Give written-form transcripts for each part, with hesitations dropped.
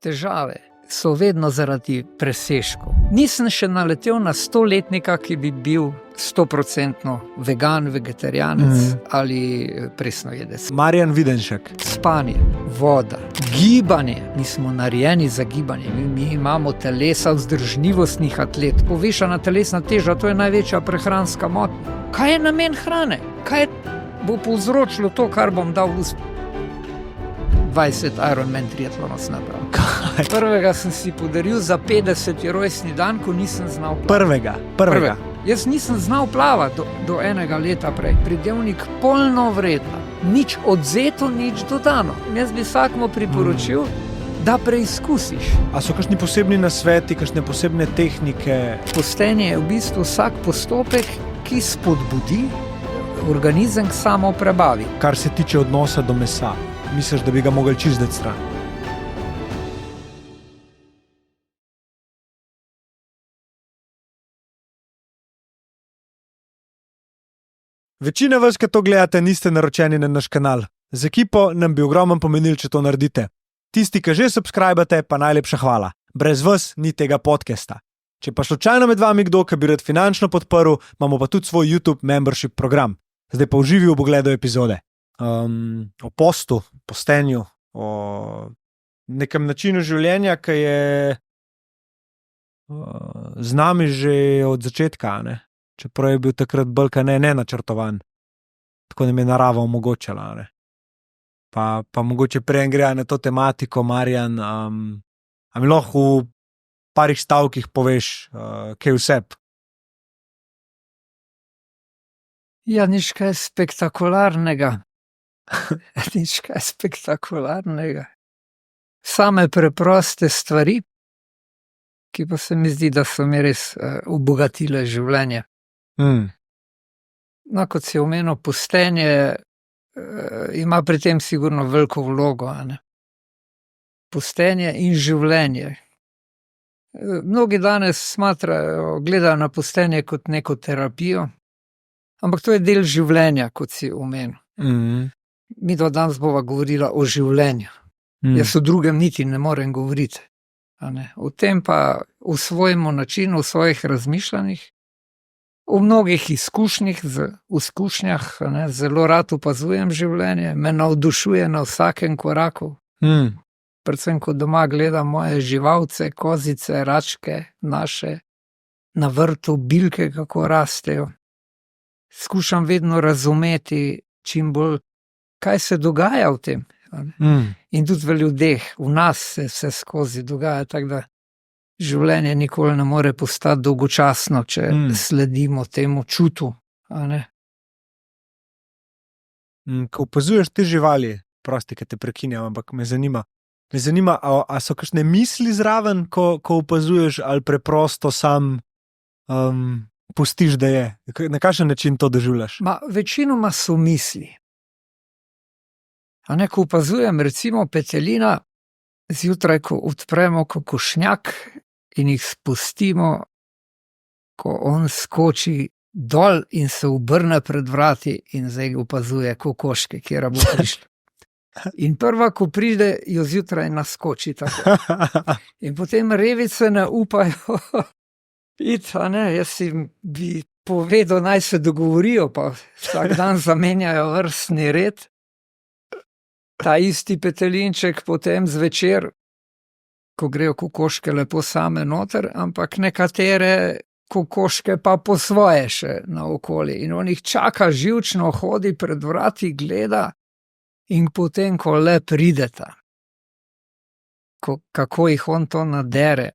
težave so vedno zaradi presežkov. Nisem še naletel na 100-letnika, ki bi bil 100% vegan, vegetarijanec ali presnojedec. Marjan Videnšek. Spanje, voda, gibanje. Mi smo narejeni za gibanje. Mi imamo telesa vzdržljivostnih atletov. Povišana telesna teža, to je največja prehranska motnja. Kaj je namen hrane? Kaj bo povzročilo to, kar bom dal v 20 Ironman triatlonov napravil? Prvega sem si podaril za 50. rojstni dan, ko nisem znal plavati. Prvega. Jaz nisem znal plavati do enega leta prej. Pridevnik polno vredno. Nič odzeto, nič dodano. Jaz bi vsakmu priporočil, da preizkusiš. A so kakšni posebni nasveti, kakšne posebne tehnike? Postenje je v bistvu vsak postopek, ki spodbudi organizem k samoprebavi. Kar se tiče odnosa do mesa, misliš, da bi ga mogli čisto dati stran? Večina vas, ki to gledate, niste naročeni na naš kanal. Z ekipo nam bi ogromno pomenili, če to naredite. Tisti, ki že subskrbate, pa najlepša hvala. Brez vas ni tega podcasta. Če pa slučajno med vami kdo, ki bi rad finančno podprl, imamo pa tudi svoj YouTube membership program. Zdaj pa uživi v pogledu epizode. O postu, postenju, o nekem načinu življenja, ki je z nami že od začetka, ne? Čeprav je bil takrat bolj ne načrtovan. Tako nam je narava omogočala. Ne? Pa mogoče prej gre na to tematiko, Marjan, a mi lahko v parih stavkih poveš, kaj vse? Ja, nič kaj spektakularnega. Nič kaj spektakularnega. Same preproste stvari, ki pa se mi zdi, da so mi res obogatile življenje. No, kot si omenil, postenje ima pri tem sigurno veliko vlogo. Ne? Postenje in življenje. Mnogi danes gledajo na postenje kot neko terapijo, ampak to je del življenja, kot si omenil. Mi danes bova govorila o življenju. Jaz o drugem niti ne morem govoriti. O tem pa v svojem načinu, v svojih razmišljanjih, v mnogih izkušnjah, zelo rad opazujem življenje, me navdušuje na vsakem koraku. Predvsem, ko doma gledam moje živalce, kozice, račke, naše, na vrtu, bilke, kako rastejo. Skušam vedno razumeti čim bolj, kaj se dogaja v tem. In tudi v ljudeh, v nas se vse skozi dogaja, tako da življenje nikoli ne more postati dolgočasno, če sledimo temu čutu. Ko opazuješ te živali, prosti, ki te prekinjam, ampak me zanima, a so kakšne misli zraven, ko opazuješ, ali preprosto sam pustiš, da je? Na kakšen način to doživljaš? Večinoma so misli. Ko opazujem recimo petelina, zjutraj, ko odpremo kokošnjak in jih spustimo, ko on skoči dol in se obrne pred vrati in zdaj opazuje kokoške, kjer bo prišla. In prva, ko pride, jo zjutraj naskoči tako. In potem revice ne upajo iti, jaz si bi povedal, naj se dogovorijo, pa vsak dan zamenjajo vrstni red. Ta isti petelinček potem zvečer, ko grejo kokoške lepo same noter, ampak nekatere kokoške pa po svoje še naokoli. In on jih čaka, živčno hodi pred vrati, gleda in potem, ko le prideta, kako jih on to nadere,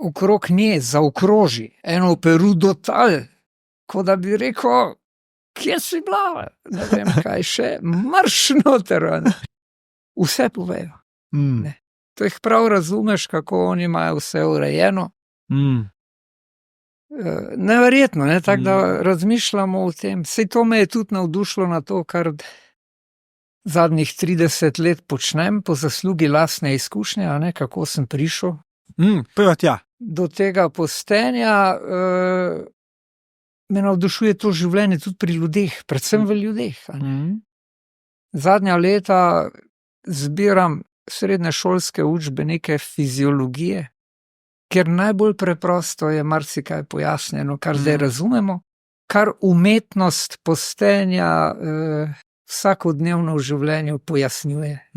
okrog nje zaokroži, eno perudo tal, ko da bi rekel, kje si bila? Ne vem, kaj še, marš noter. Vse povejo. To jih prav razumeš, kako oni imajo vse urejeno. Neverjetno, tako da razmišljamo o tem. Sej to me je tudi navdušilo na to, kar zadnjih 30 let počnem, po zaslugi lastne izkušnje, kako sem prišel do tega postenja. Me navdušuje to življenje tudi pri ljudeh, predvsem v ljudeh. Zadnja leta zbiram srednješolske učbenike fiziologije, ker najbolj preprosto je marsikaj pojasnjeno, kar zdaj razumemo, kar umetnost postenja vsakodnevno v življenju pojasnjuje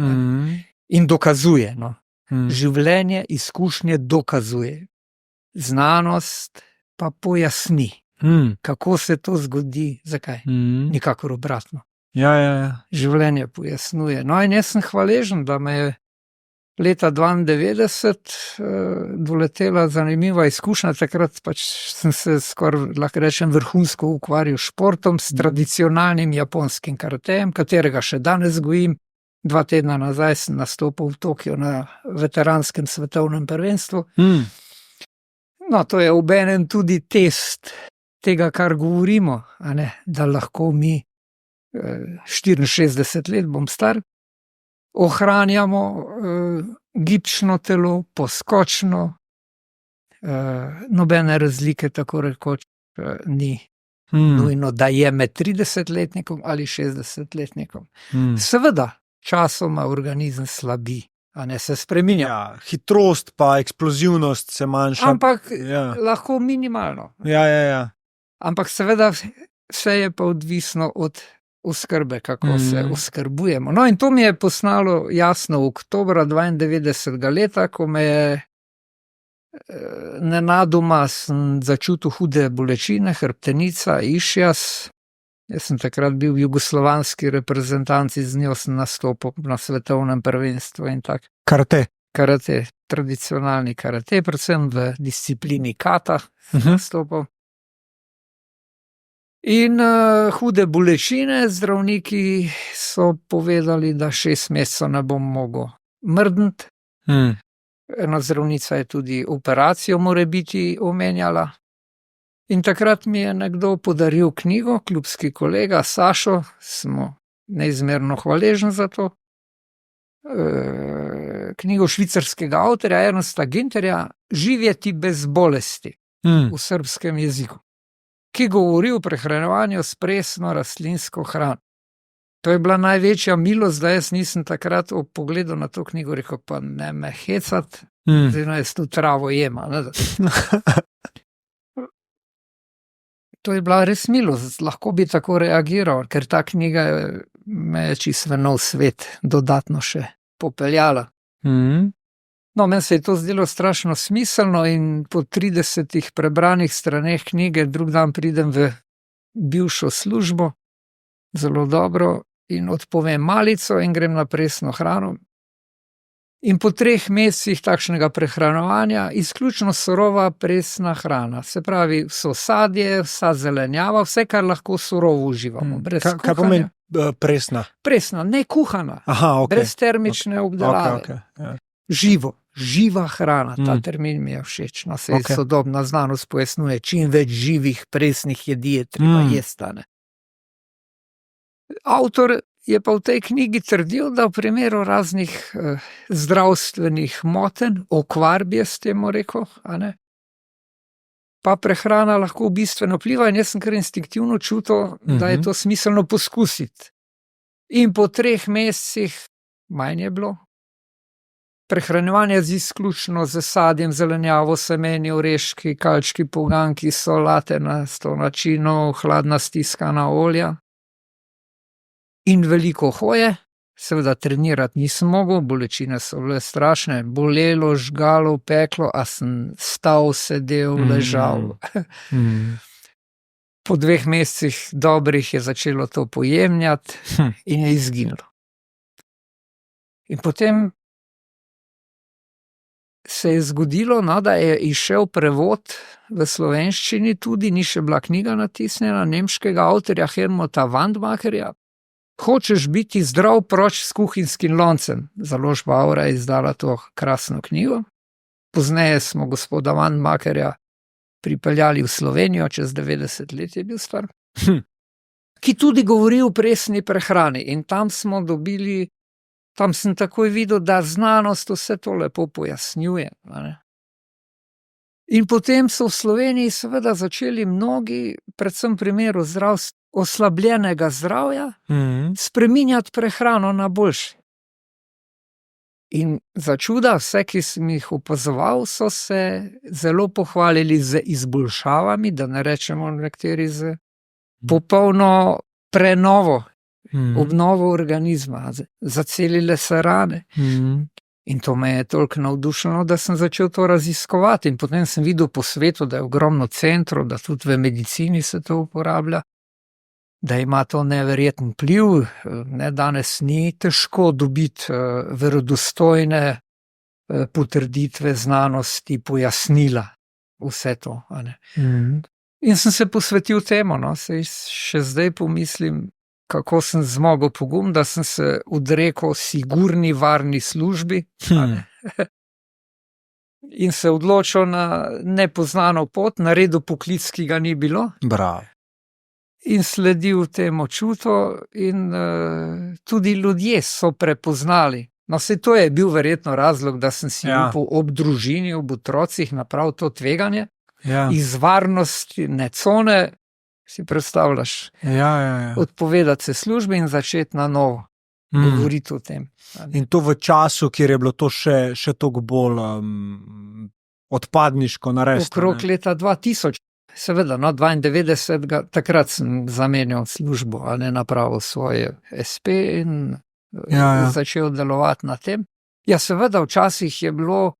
in dokazuje. No. Življenje, izkušnje dokazuje. Znanost pa pojasni, kako se to zgodi, zakaj. Nikakor obratno. Ja. Življenje pojasnjuje. No in jaz sem hvaležen, da me je leta 92 doletela zanimiva izkušnja, takrat pač sem se skoraj, lahko rečem, vrhunsko ukvarjal s športom, s tradicionalnim japonskim karatejem, katerega še danes gojim. 2 tedna nazaj sem nastopil v Tokiu na veteranskem svetovnem prvenstvu. No, to je obenem tudi test tega, kar govorimo, a ne, da lahko mi 64 let bom star, ohranjamo gibčno telo, poskočno, nobene razlike tako rekoč ni nujno, da je med 30-letnikom ali 60-letnikom. Seveda, časoma organizem slabi, a ne, se spreminja. Ja, hitrost pa eksplozivnost se manjša. Ampak lahko minimalno. Ja. Ampak seveda vse je pa odvisno od oskrbe, kako se oskrbujemo. No in to mi je postalo jasno v oktobra 92. leta, ko me je nenadoma sem začutil hude bolečine, hrbtenica, išjas. Jaz sem takrat bil v jugoslovanski reprezentanci, z njo sem nastopil na svetovnem prvenstvu in tak. Karate, Tradicionalni karate, predvsem v disciplini kata nastopil. In hude bolečine, zdravniki so povedali, da 6 mesecev ne bom mogel mrdniti. Ena zdravnica je tudi operacijo morebiti omenjala. In takrat mi je nekdo podaril knjigo, klubski kolega Sašo, smo neizmerno hvaležni za to, knjigo švicarskega avtorja Ernesta Ginterja Živjeti bez bolesti v srbskem jeziku, ki govori o prehranjevanju s presno rastlinsko hrano. To je bila največja milost, da jaz nisem takrat ob pogledu na to knjigo rekel, pa ne me hecat, zdaj jaz tu travo jema. To je bila res milost, lahko bi tako reagiral, ker ta knjiga me je čisto v nov svet dodatno še popeljala. No, meni se je to zdelo strašno smiselno in po 30 prebranih straneh knjige drug dan pridem v bivšo službo, zelo dobro, in odpovem malico in grem na presno hrano. In po 3 mesecih takšnega prehranjevanja izključno surova presna hrana. Se pravi, vso sadje, vsa zelenjava, vse, kar lahko surovo uživamo. Kaj pomeni presna? Presna, ne kuhana. Aha, ok. Brez termične obdelave. Okay. Živa hrana, ta termin mi je všeč. No, se sodobna znanost pojasnjuje, čim več živih presnih jedi je treba jesti. Avtor je pa v tej knjigi trdil, da v primeru raznih zdravstvenih motenj, okvar bi jaz temu rekel, pa prehrana lahko bistveno vpliva in jaz sem kar instinktivno čutil, da je to smiselno poskusiti. In po 3 mesecih, manj je bilo, prehranjevanje z izključno z sadjem, zelenjavo, semeni, oreški, kalčki, poganki, solate na 100 načinov, hladna stiskana olja. In veliko hoje, seveda trenirati nisem mogel, bolečine so bile strašne, bolelo, žgalo, peklo, a sem stal, sedel, ležal. Po 2 mesecih dobrih je začelo to pojemnjati in je izginilo. In potem se je zgodilo, da je izšel prevod v slovenščini, tudi ni še bila knjiga natisnjena, nemškega avtorja Helmuta Wandmacherja. Hočeš biti zdrav, proč s kuhinjskim loncem. Založba Avra je izdala to krasno knjigo. Pozneje smo gospoda Wandmacherja pripeljali v Slovenijo, čez 90 let je bil star, ki tudi govori o presni prehrani. In tam smo dobili, tam sem takoj videl, da znanost vse to lepo pojasnjuje. In potem so v Sloveniji seveda začeli mnogi, predvsem v primeru oslabljenega zdravja, spreminjati prehrano na boljše. In za čuda, vse, ki sem jih opazoval, so se zelo pohvalili z izboljšavami, da ne rečemo nekateri z popolno prenovo, obnovo organizma, zacelile se rane. In to me je toliko navdušilo, da sem začel to raziskovati. In potem sem videl po svetu, da je ogromno centrov, da tudi v medicini se to uporablja, da ima to neverjeten vpliv. Danes ni težko dobiti verodostojne potrditve znanosti, pojasnila vse to. A ne? In sem se posvetil temu, no, še zdaj pomislim, kako sem zmogel pogum, da sem se odrekel sigurni, varni službi in se odločil na nepoznano pot, naredil poklic, ki ga ni bilo. Bravo. In sledil temu čutu in tudi ljudje so prepoznali. No, saj to je bil verjetno razlog, da sem si upal ob družini, ob otrocih napraviti to tveganje. Iz varnostne cone, si predstavljaš, odpovedati se službi in začeti na novo govoriti o tem. In to v času, kjer je bilo to še toliko bolj odpadniško narediti. Okrog leta 2000, seveda, 92, takrat sem zamenjal službo, a ne napravil svoje SP in začel delovati na tem. Ja, seveda, včasih je bilo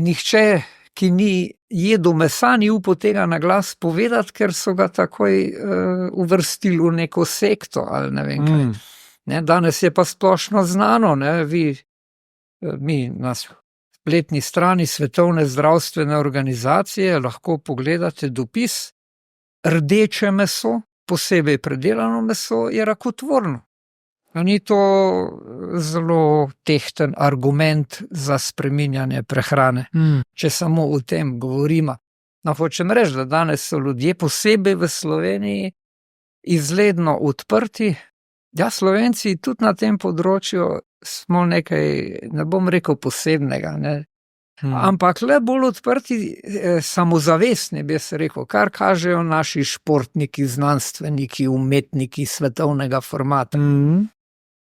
nihče, ki ni jedel mesa, ni upal tega na glas povedati, ker so ga takoj uvrstili v neko sekto ali ne vem kaj. Ne, danes je pa splošno znano, ne, mi na spletni strani Svetovne zdravstvene organizacije lahko pogledate dopis, rdeče meso, posebej predelano meso, je rakotvorno. Ni to zelo tehten argument za spreminjanje prehrane, če samo o tem govorimo. No, hočem reči, da danes so ljudje posebej v Sloveniji izredno odprti. Ja, Slovenci tudi na tem področju smo nekaj, ne bom rekel posebnega, ne? Ampak le bolj odprti, samozavestni, bi se rekel, kar kažejo naši športniki, znanstveniki, umetniki svetovnega formata.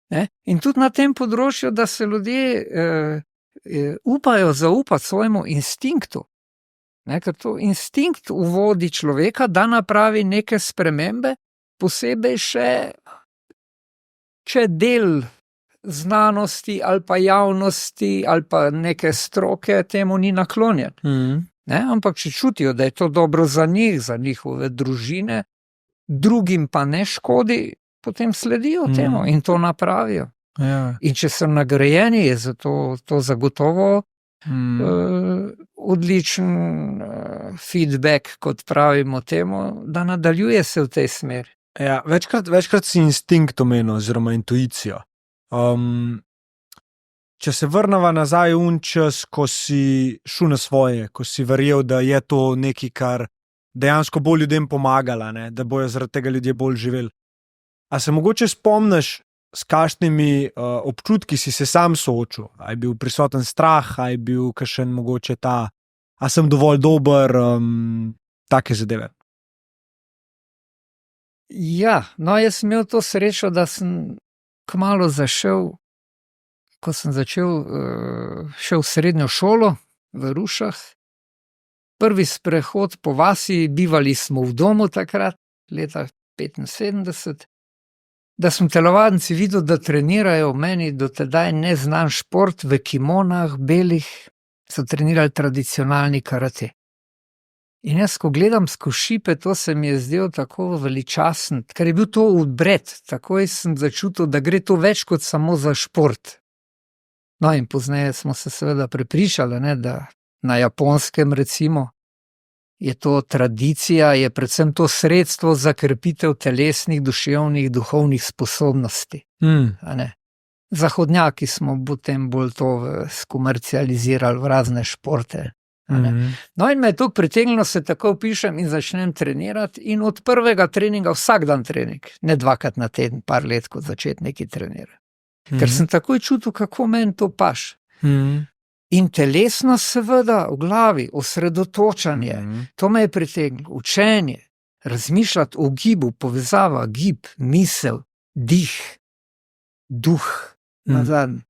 Ne? In tudi na tem področju, da se ljudje upajo zaupati svojemu instinktu. Ne? Ker to instinkt uvodi človeka, da napravi neke spremembe, posebej še, če del znanosti ali pa javnosti ali pa neke stroke temu ni naklonjen. Ne? Ampak če čutijo, da je to dobro za njih, za njihove družine, drugim pa ne škodi, potem sledijo temu in to napravijo. In če so nagrajeni, je zato to zagotovo odličen feedback, kot pravimo temu, da nadaljuje se v tej smeri. Ja, večkrat si instinkt omenil, oziroma intuicijo. Če se vrneva nazaj v čas, ko si šel na svoje, ko si verjel, da je to nekaj, kar dejansko bolj ljudem pomagala, ne? Da bojo zaradi tega ljudje bolj živeli. A se mogoče spomniš, s kakšnimi občutki si se sam soočil? A je bil prisoten strah, a je bil kakšen mogoče a sem dovolj dober, take zadeve? Ja, no, jaz sem imel to srečo, da sem kmalu zašel, ko sem šel v srednjo šolo v Rušah. Prvi sprehod po vasi, bivali smo v domu takrat, leta 75, da sem telovadnici videl, da trenirajo meni do tedaj neznan šport v kimonah, belih, so trenirali tradicionalni karate. In jaz, ko gledam skozi šipe, to se mi je zdelo tako veličasen, ker je bil to odbred, takoj sem začutil, da gre to več kot samo za šport. No, in pozneje smo se seveda prepričali, ne, da na Japonskem recimo je to tradicija, je predvsem to sredstvo za krepitev telesnih, duševnih, duhovnih sposobnosti. Zahodnjaki smo potem bolj to skomercializirali v razne športe. No, in me je to pritegnilo, se tako pišem in začnem trenirati in od prvega treninga vsak dan trening, ne 2krat na teden, par let kot začetniki trenira. Ker sem takoj čutil, kako meni to paše. In telesno seveda v glavi, osredotočanje, to me je pritegnilo, učenje, razmišljati o gibu, povezava, gib, misel, dih, duh, nazadnje.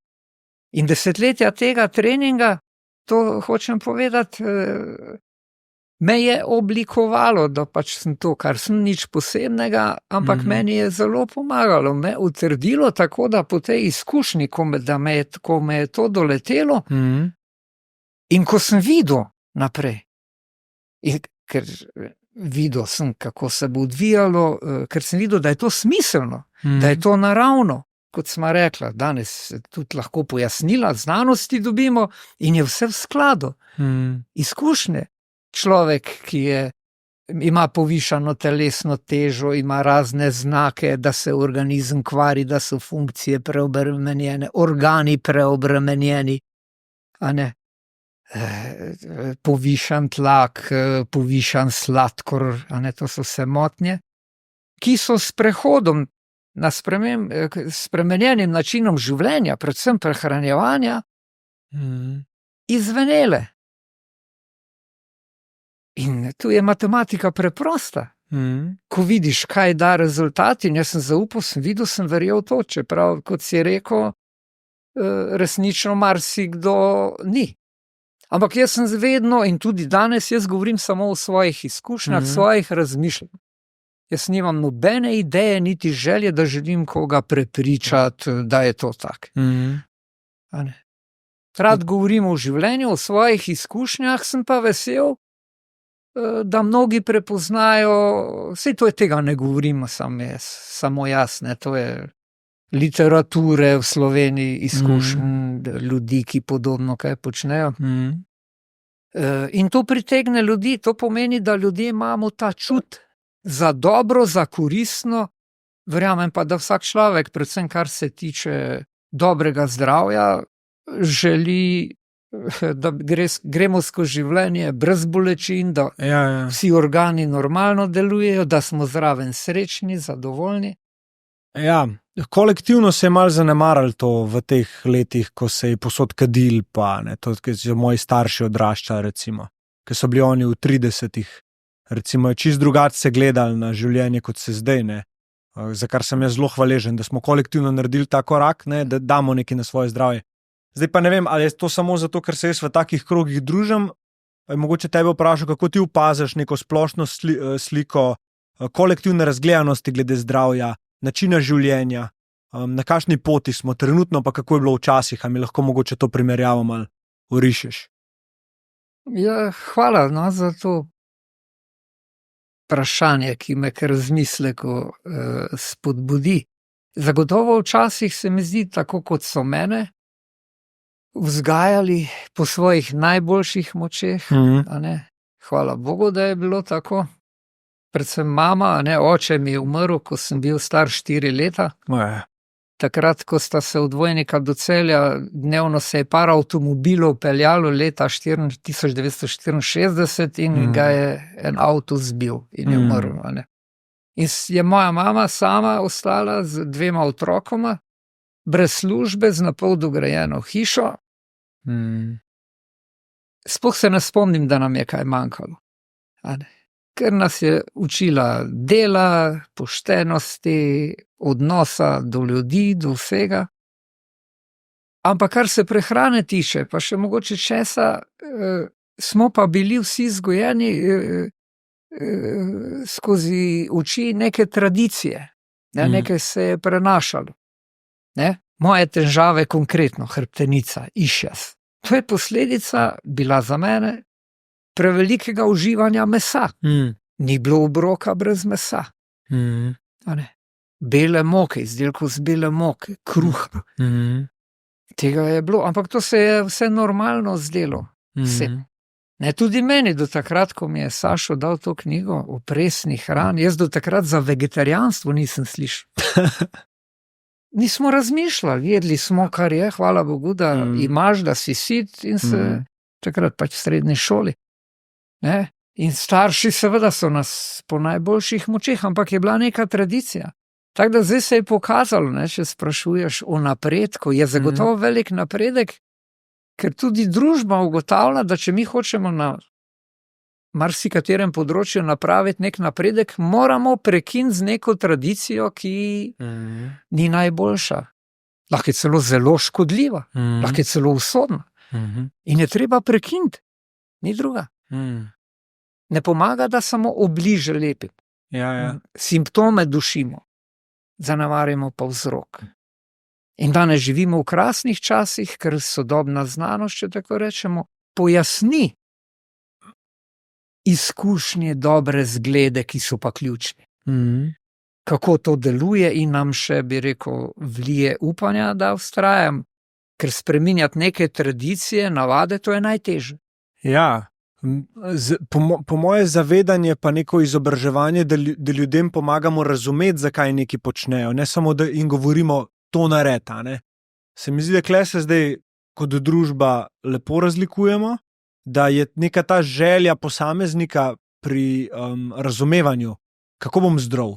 In desetletja tega treninga, to hočem povedati, me je oblikovalo, da pač sem to, kar sem nič posebnega, ampak meni je zelo pomagalo, me utrdilo tako, da po tej izkušnji, ko me je to doletelo, in ko sem videl naprej, ker videl sem, kako se bo odvijalo, ker sem videl, da je to smiselno, da je to naravno, kot smo rekla, danes tudi lahko pojasnila, znanosti dobimo in je vse v skladu. Izkušnje. Človek, ki ima povišano telesno težo, ima razne znake, da se organizem kvari, da so funkcije preobremenjene, organi preobremenjeni, a ne, povišan tlak, povišan sladkor, a ne, to so vse motnje, ki so s prehodom na spremenjenim načinom življenja, predvsem prehranjevanja, izvenele. In tu je matematika preprosta. Ko vidiš, kaj da rezultat, in jaz sem zaupal, sem videl, sem verjel to, čeprav, kot si rekel, resnično marsikdo ni. Ampak jaz sem vedno in tudi danes jaz govorim samo o svojih izkušnjah, svojih razmišljanjih. Jaz nimam nobene ideje, niti želje, da želim koga prepričati, da je to tak. Rad govorim o življenju, o svojih izkušnjah, sem pa vesel, da mnogi prepoznajo, saj to je tega ne govorimo samo jaz, ne, to je literature v Sloveniji, izkušnj ljudi, ki podobno kaj počnejo. In to pritegne ljudi, to pomeni, da ljudje imamo ta čut za dobro, za koristno, verjamem pa, da vsak človek, predvsem kar se tiče dobrega zdravja, želi, da gremo skozi življenje brez bolečin, da vsi organi normalno delujejo, da smo zraven srečni, zadovoljni. Ja, kolektivno se je malo zanemarilo to v teh letih, ko se je posod kadil, pa ne, to, ki so moji starši odraščali, recimo, ki so bili oni v 30-ih, recimo, čist drugače se gledali na življenje, kot se zdaj, ne, za kar sem jaz zelo hvaležen, da smo kolektivno naredili ta korak, ne, da damo nekaj na svoje zdravje. Zdaj pa ne vem, ali je to samo zato, ker se jaz v takih krogih družim, mogoče tebe vprašam, kako ti opaziš neko splošno sliko kolektivne razgledanosti glede zdravja, načina življenja, na kakšni poti smo trenutno, pa kako je bilo včasih, a mi lahko mogoče to primerjavo malo orišeš. Ja, hvala za to vprašanje, ki me k razmisleku spodbudi. Zagotovo včasih se mi zdi, tako kot so mene vzgajali po svojih najboljših močeh, a ne. Hvala Bogu, da je bilo tako. Predvsem mama, a ne, oče mi je umrl, ko sem bil star 4 leta. Takrat, ko sta se od Vojnika do Celja, dnevno se je par avtomobilov peljalo leta 1964 in ga je en avto zbil in je umrl, a ne. In je moja mama sama ostala z 2 otrokoma, brez službe, z napol dograjeno hišo. Sploh se ne spomnim, da nam je kaj manjkalo. Ker nas je učila dela, poštenosti, odnosa do ljudi, do vsega. Ampak kar se prehrane tiče, pa še mogoče česa, smo pa bili vsi vzgojeni skozi oči neke tradicije. Nekaj se je prenašalo. Moje težave, konkretno hrbtenica, išjas. To je posledica bila za mene prevelikega uživanja mesa. Ni bilo obroka brez mesa. Bele moke, izdelkov z bele moke, kruha. Tega je bilo, ampak to se je vse normalno zdelo. Tudi meni do takrat, ko mi je Sašo dal to knjigo o presni hrani, jaz do takrat za vegetarijanstvo nisem slišal. Nismo razmišljali, jedli smo, kar je, hvala Bogu, da imaš, da si sit in se takrat pač v srednji šoli. In starši seveda so nas po najboljših močeh, ampak je bila neka tradicija. Tako da zdaj se je pokazalo, če sprašuješ o napredku, je zagotovo velik napredek, ker tudi družba ugotavlja, da če mi hočemo na marsikaterem področju napraviti nek napredek, moramo prekiniti z neko tradicijo, ki ni najboljša. lahko je celo zelo škodljiva, lahko je celo usodna. In je treba prekiniti, ni druga. Ne pomaga, da samo obliže lepim. Simptome dušimo, zanemarjamo pa vzrok. In danes živimo v krasnih časih, ker sodobna znanost, če tako rečemo, pojasni izkušnje, dobre zglede, ki so pa ključni. Kako to deluje in nam še, bi rekel, vlije upanja, da vztrajam, ker spreminjati neke tradicije, navade, to je najtežje. Ja, po moje zavedanje pa neko izobraževanje, da ljudem pomagamo razumeti, zakaj nekaj počnejo, ne samo, da jim govorimo to naredi, ne. Se mi zdi, da kle se zdaj kot družba lepo razlikujemo, da je neka ta želja posameznika pri razumevanju, kako bom zdrav,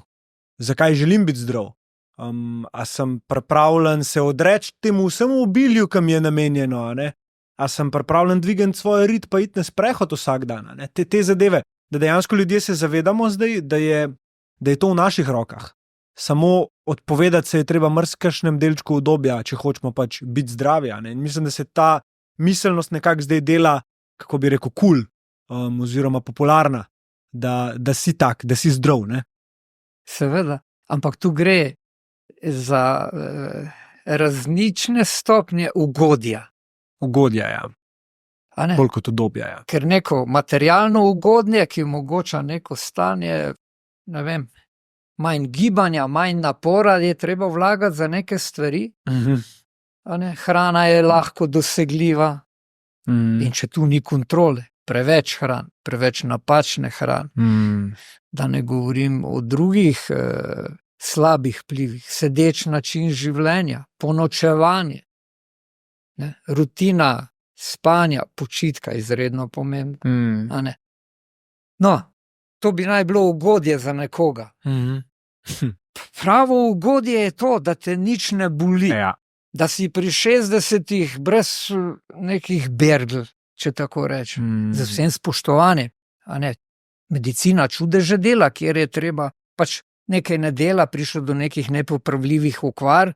zakaj želim biti zdrav, a sem pripravljen se odreči temu vsemu obilju, ki mi je namenjeno, a ne? A sem pripravljen dvigati svoj rit pa iti na sprehod vsak dan, a ne? Te zadeve, da dejansko ljudje se zavedamo zdaj, da je to v naših rokah. Samo odpovedati se je treba marsikšnem delčku obdobja, če hočemo pač biti zdravi, a ne? In mislim, da se ta miselnost nekako zdaj dela, kako bi rekel, cool, oziroma popularna, da si tak, da si zdrav, ne? Seveda, ampak tu gre za različne stopnje ugodja. Ugodja, ja. A ne? Bolj kot udobja, ja. Ker neko materialno ugodje, ki omogoča neko stanje, ne vem, manj gibanja, manj napora, je treba vlagati za neke stvari. A ne? Hrana je lahko dosegljiva. In če tu ni kontrole, preveč hran, preveč napačne hrane, da ne govorim o drugih slabih vplivih, sedeč način življenja, ponočevanje, ne? Rutina spanja, počitka, izredno pomembno. A ne? No, to bi naj bilo ugodje za nekoga. Pravo ugodje je to, da te nič ne boli. Ja. Da si pri 60-ih brez nekih berdl, če tako rečem, z vsem spoštovanjem. A ne? Medicina čudeže dela, kjer je treba pač nekaj ne dela, prišlo do nekih nepopravljivih okvar,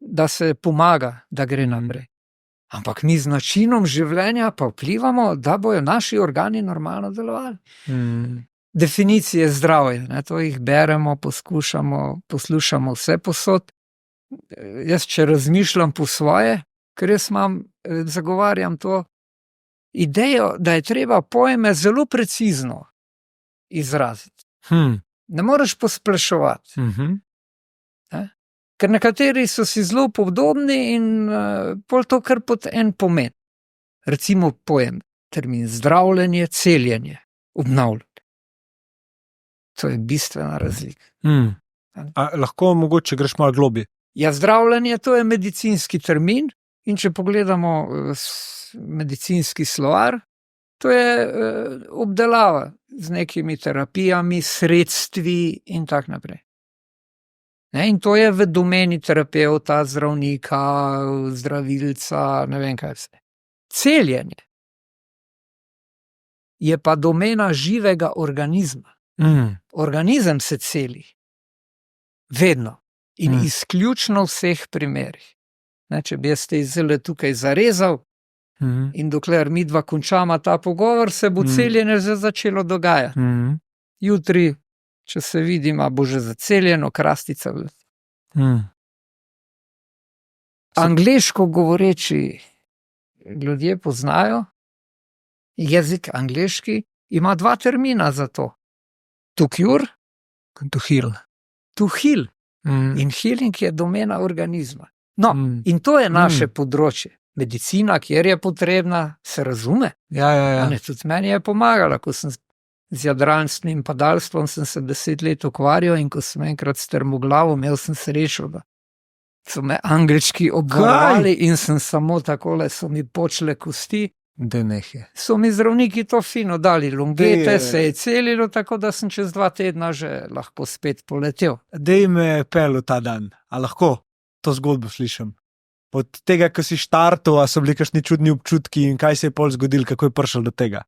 da se pomaga, da gre naprej. Ampak mi z načinom življenja pa vplivamo, da bojo naši organi normalno delovali. Definicije zdravja, ne? To jih beremo, poslušamo vse posod. Jaz, če razmišljam po svoje, ker jaz zagovarjam to idejo, da je treba pojme zelo precizno izraziti. Ne moreš posploševati. Ker nekateri so si zelo podobni in pol to kar pod en pomen. Recimo pojem, termin zdravljenje, celjenje, obnavljanje. To je bistvena razlika. A lahko mogoče greš malo globlje? Ja, zdravljenje, to je medicinski termin in če pogledamo medicinski slovar, to je obdelava z nekimi terapijami, sredstvi in tak naprej. In to je v domeni terapeuta, zdravnika, zdravilca, ne vem kaj vse. Celjenje je pa domena živega organizma. Organizem se celi. Vedno. In izključno v vseh primerih. Če bi jaz te zdaj tukaj zarezal in dokler midva končama ta pogovor, se bo celjenje že začelo dogajati. Jutri, če se vidimo, bo že zaceljeno, krastica. Angleško govoreči ljudje poznajo, jezik angleški ima 2 termina za to. To cure, to heal. To heal. In healing je domena organizma. No, in to je naše področje. Medicina, kjer je potrebna, se razume. Ja. Tudi meni je pomagala, ko sem z jadralstvom in padalstvom sem se 10 let ukvarjal in ko sem enkrat strmoglavo, imel sem srečo, da so me angelčki obvarovali in sem samo takole, so mi počele kosti. So mi zdravniki to fino dali, longete, se je celilo, tako da sem čez 2 tedna že lahko spet poletel. Dej me pel v ta dan, a lahko to zgodbo slišim? Od tega, ko si štartal, a so bili kakšni čudni občutki in kaj se je pol zgodil, kako je prišel do tega?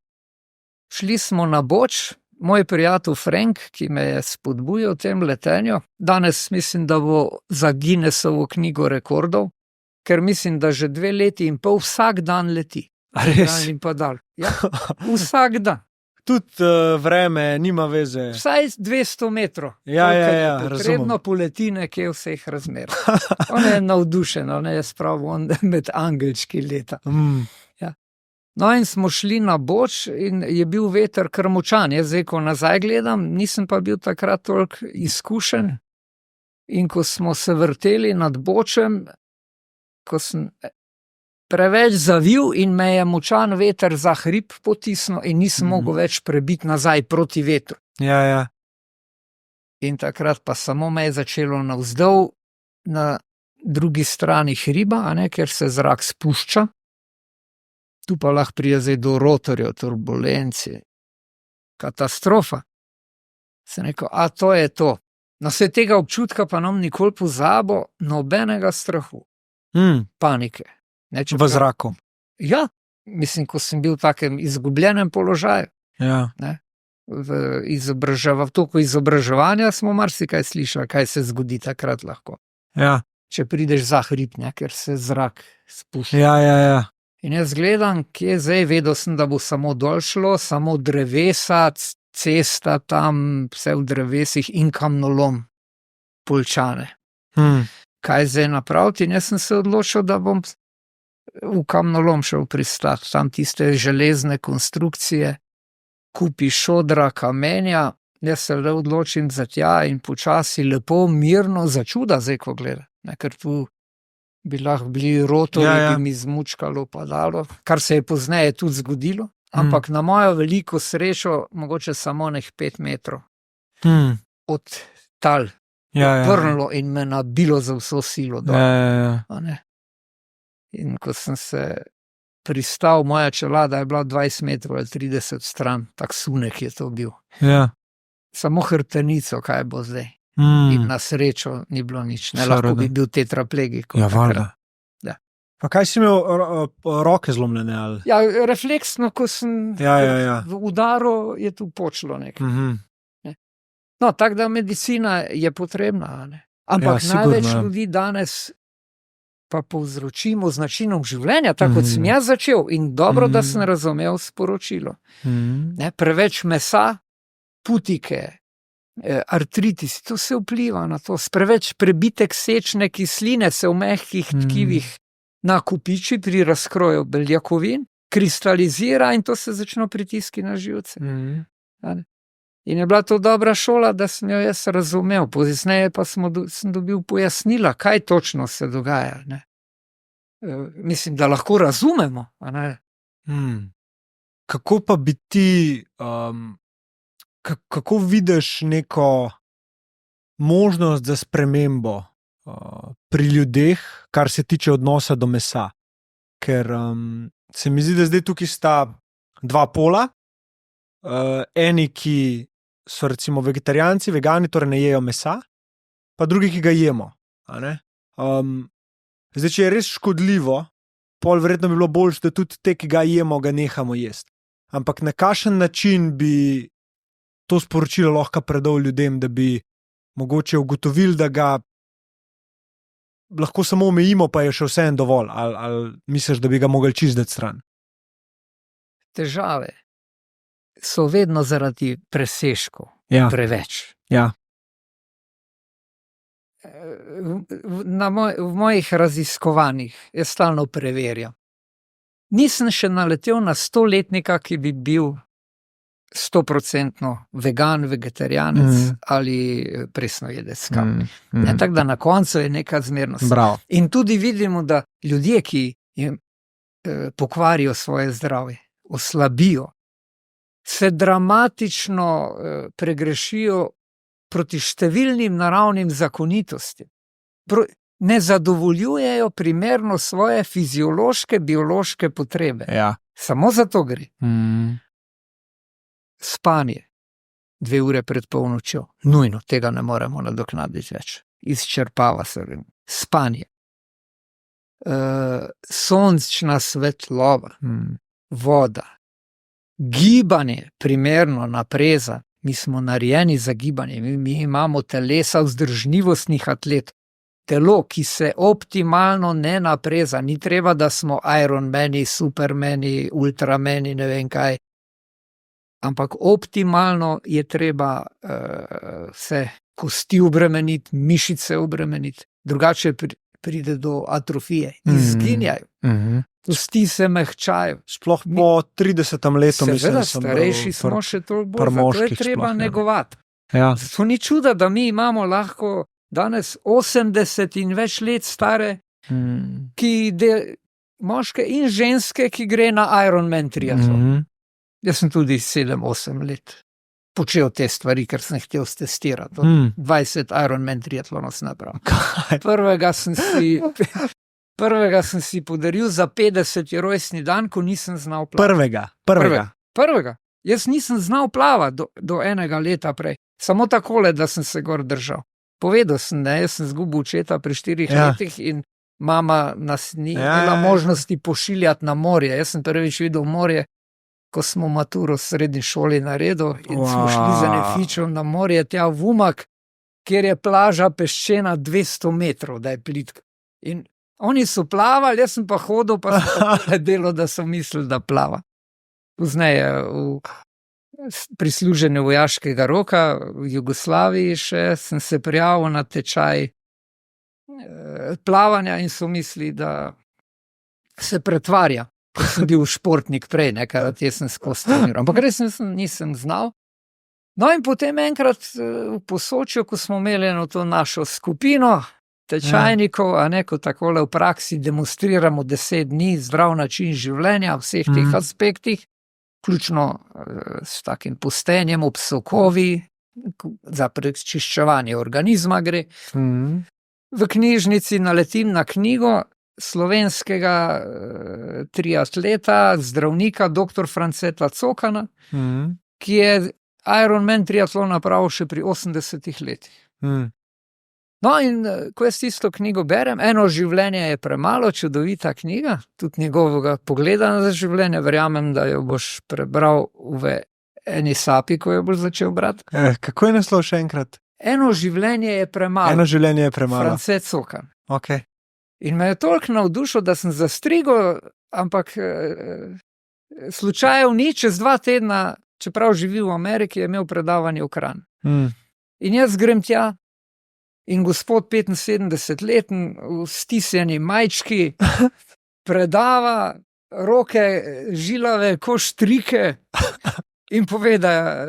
Šli smo na Boč, moj prijatelj Frank, ki me je spodbujal v tem letenju. Danes mislim, da bo za Guinnessovo knjigo rekordov, ker mislim, da že 2 leti in pol vsak dan leti. A res? Dal in pa dal. Ja, vsak dan. Tudi vreme nima veze. Vsaj 200 metrov. Ja, Kolikor ja, je ja, potrebno razumem. poleti nekje vseh razmer. On je navdušen, on je spravil on med angelčki leta. No in smo šli na Boč in je bil veter kar močan. Jaz zdaj, ko nazaj gledam, nisem pa bil takrat toliko izkušen. In ko smo se vrteli nad Bočem, ko sem preveč zavil in me je močan veter za hrib potisnil in nisem mogel več prebiti nazaj proti vetru. Ja, ja. In takrat pa samo me je začelo navzdol na drugi strani hriba, ker se zrak spušča. Tu pa lahko pride zdaj do rotorjev, turbulenci. Katastrofa. Sem rekel, a to je to. No, se tega občutka pa nam nikoli pozabo, nobenega strahu, panike. Ne, V zraku. Ja, mislim, ko sem bil v takem izgubljenem položaju. Ja. Toliko izobraževanja smo marsikaj slišali, kaj se zgodi takrat lahko. Ja. Če prideš za hrib, ker se zrak spušča. Ja, ja, ja. In jaz gledam, kje zdaj, vedel sem, da bo samo dol šlo, samo drevesa, cesta tam, vse v drevesih in kamnolom, Poljčane. Kaj zdaj napraviti? In jaz sem se odločil, da bom v kamnolom šel pristati, tam tiste železne konstrukcije, kupi šodra, kamenja, jaz se le odločim za tja in počasi lepo, mirno, začuda zdaj, ko gleda. Ker tu bi lahko bili rotorji, bi mi zmučkalo padalo, kar se je pozneje tudi zgodilo, ampak na mojo veliko srečo mogoče samo 5 metrov od tal vrnilo in me nabilo za vso silo dol. In ko sem se pristal, moja čelada je bila 20 metrov ali 30 stran, tak sunek je to bil. Samo hrbtenico, kaj bo zdaj. In na srečo ni bilo nič, ne lahko bi bil tetraplegik. Ja, valjda. Pa kaj si imel, roke zlomljene? Ali? Ja, refleksno, ko sem v udaru, je tu počlo nekaj. No, tako da medicina je potrebna, ne? Ampak največ ljudi danes pa povzročimo z načinom življenja, tako kot sem jaz začel, in dobro, da sem razumel sporočilo. Preveč mesa, putike, artritis, to se vpliva na to. Preveč prebitek sečne kisline se v mehkih tkivih nakupiči pri razkroju beljakovin, kristalizira in to se začne pritiski na živce. In je bila to dobra šola, da sem jo jaz razumel. Pozneje pa sem dobil pojasnila, kaj točno se dogaja. Ne? Mislim, da lahko razumemo. Kako pa bi ti, kako vidiš neko možnost za spremembo pri ljudeh, kar se tiče odnosa do mesa? Ker se mi zdi, da zdaj tukaj sta dva pola. Eni, ki so recimo vegetarijanci, vegani, torej ne jejo mesa, pa drugi, ki ga jemo. Zdaj, če je res škodljivo, pol verjetno bi bilo boljše, da tudi te, ki ga jemo, ga nehamo jesti. Ampak na kakšen način bi to sporočilo lahko predal ljudem, da bi mogoče ugotovili, da ga lahko samo omejimo, pa je še vseeno dovolj, ali misliš, da bi ga mogli čisto dati stran? Težave so vedno zaradi presežkov, preveč. Ja. V mojih raziskovanjih jaz stalno preverjam. Nisem še naletel na 100-letnika, ki bi bil 100% vegan, vegetarijanec ali presnojedec. Tako da na koncu je neka zmernost. Bravo. In tudi vidimo, da ljudje, ki pokvarijo svoje zdravje, oslabijo, se dramatično pregrešijo proti številnim naravnim zakonitostim. Ne zadovoljujejo primerno svoje fiziološke, biološke potrebe. Ja. Samo za to gre. Spanje 2 ure pred polnočjo. Nujno, tega ne moremo nadoknaditi več. Izčrpava se. Spanje. Sončna svetloba. Voda. Gibanje, primerno, napreza. Mi smo narejeni za gibanje. Mi imamo telesa vzdržljivostnih atletov. telo, ki se optimalno ne napreza. Ni treba, da smo Ironmani, Supermani, Ultramani, ne vem kaj. Ampak optimalno je treba vse kosti obremeniti, mišice obremeniti. Drugače pride do atrofije. Izginjajo. Kosti se mehčajo. Sploh po 30. letu, mislim, Seveda, da sem starejši smo še toliko bolj. To je treba negovati. Ja. To ni čuda, da mi imamo lahko danes 80 in več let stare, moške in ženske, ki gre na Ironman triatlon. Jaz sem tudi 7-8 let počel te stvari, ker sem htel testirati. 20 Ironman triatlonov sem napravil. Prvega sem si podaril za 50. rojstni dan, ko nisem znal plavati. Prvega. Jaz nisem znal plavati do enega leta prej. Samo takole, da sem se gor držal. Povedal sem, ne, jaz sem zgubil očeta pri 4 letih in mama nas ni imela možnosti pošiljati na morje. Jaz sem prvič videl morje, ko smo maturo v srednji šoli naredil in smo šli z Nefičom na morje, tja v Umag, kjer je plaža peščena 200 metrov, da je plitka. In oni so plavali, jaz sem pa hodil, pa sem delal, da so mislili, da plava. Pozneje pri služenju vojaškega roka v Jugoslaviji še sem se prijavil na tečaj plavanja in so mislili, da se pretvarja, ker sem bil športnik prej, nekaj sem skozi treniral. Ampak res nisem znal. No in potem enkrat v Posočju, ko smo imeli eno to našo skupino tečajnikov, a ne, ko takole v praksi demonstriramo 10 dni zdrav način življenja v vseh teh aspektih, vključno s takim pustenjem ob sokovi, za prečiščevanje organizma gre. V knjižnici naletim na knjigo slovenskega triatleta, zdravnika, dr. Franceta Cokana, ki je Ironman triatlon napravil še pri 80 letih. No, in ko jaz tisto knjigo berem, Eno življenje je premalo, čudovita knjiga, tudi njegovega pogleda na življenje, verjamem, da jo boš prebral v eni sapi, ko jo boš začel brati. Kako je naslov še enkrat? Eno življenje je premalo. Eno življenje je premalo. France Cokan. Okay. In me je toliko navdušil, da sem zastrigel, ampak slučajev ni, čez 2 tedna, čeprav živi v Ameriki, je imel predavanje v Kranju. In jaz grem tja, in gospod 75-leten v stisnjeni majčki predava, roke žilave, ko štrike, in pove, da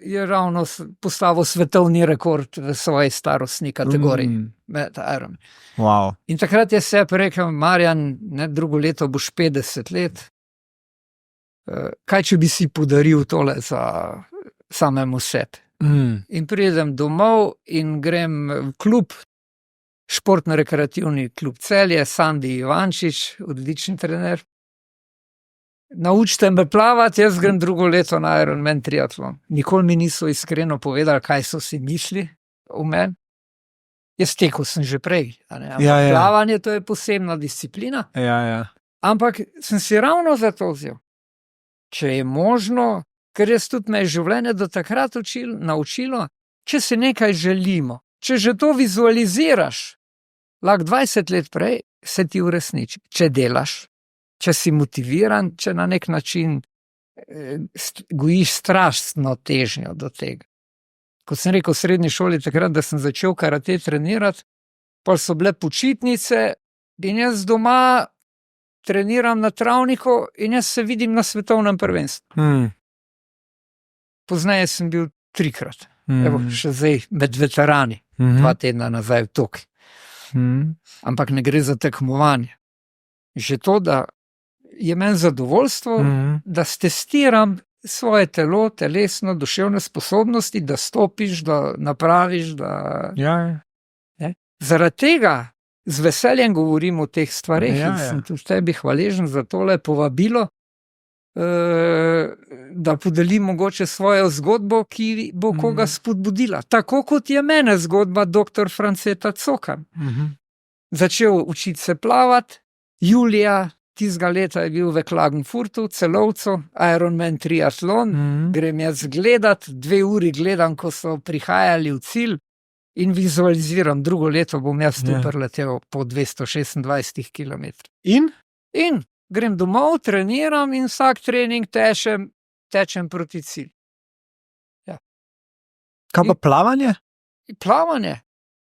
je ravno postavil svetovni rekord v svoji starostni kategoriji. Wow. In takrat je sebi rekel, Marjan, drugo leto boš 50 let, kaj če bi si podaril tole za samemu sebi? In pridem domov in grem v klub, športno-rekreativni klub Celje, Sandi Ivančič, odličen trener. Naučite me plavati, jaz grem drugo leto na Ironman triatlon. Nikoli mi niso iskreno povedali, kaj so si misli o meni. Jaz tekel sem že prej, plavanje to je posebna disciplina. Ampak sem si ravno zato vzel, če je možno, ker jaz tudi me je življenje do takrat naučilo, če si nekaj želimo, če že to vizualiziraš, lahko 20 let prej se ti uresniči. Če delaš, če si motiviran, če na nek način gojiš strastno težnjo do tega. Ko sem rekel v srednji šoli takrat, da sem začel karate trenirati, pa so bile počitnice in jaz doma treniram na travniku in jaz se vidim na svetovnem prvenstvu. Pozneje sem bil 3-krat. Evo, še zdaj med veterani, 2 tedna nazaj v Tokiu. Ampak ne gre za tekmovanje. Že to, da je meni zadovoljstvo, da stestiram svoje telo, telesno, duševne sposobnosti, da stopiš, da napraviš, da... Zaradi tega z veseljem govorim o teh stvareh in sem tudi tebi hvaležen za tole povabilo, da podelim mogoče svojo zgodbo, ki bo koga spodbudila. Tako kot je mene zgodba dr. Franceta Cokan. Začel učiti se plavati, julija tistega leta je bil v Klagenfurtu, Celovcu, Ironman triatlon, grem jaz gledat, 2 uri gledam, ko so prihajali v cilj in vizualiziram, drugo leto bom jaz tu Ja. preletel po 226 km. In? In grem domov, treniram in vsak trening tečem proti cilju. Kaj pa plavanje? Plavanje,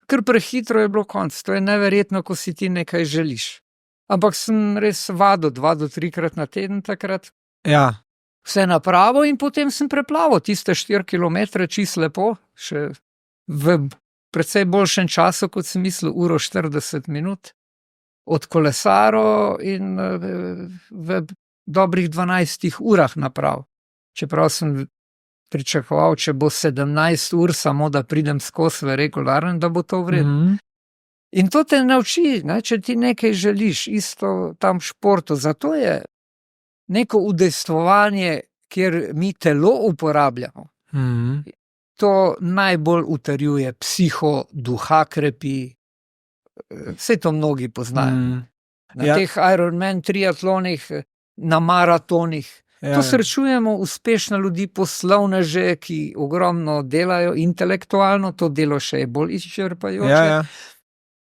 ker prehitro je bilo konc, to je neverjetno, ko si ti nekaj želiš. Ampak sem res vadil 2 do 3 krat na teden takrat, Ja. vse napravo in potem sem preplaval tiste 4 kilometre čisto lepo, še v precej boljšem času, kot sem mislil, 1:40 minut, odkolesaro in v dobrih 12 urah naprav. Čeprav sem pričakoval, če bo 17 ur samo, da pridem skozi v regularen, da bo to vredno. Mhm. In to te nauči, ne, če ti nekaj želiš, isto tam v športu. Zato je neko udejstvovanje, kjer mi telo uporabljamo. Mhm. To najbolj utrjuje psiho, duha krepi, vse to mnogi poznajo. Mhm. Na Ja. teh Ironman triatlonih, na maratonih. Ja, To ja. srečujemo uspešne ljudi, poslovneže, ki ogromno delajo intelektualno, to delo še je bolj izčrpajoče. Ja, ja.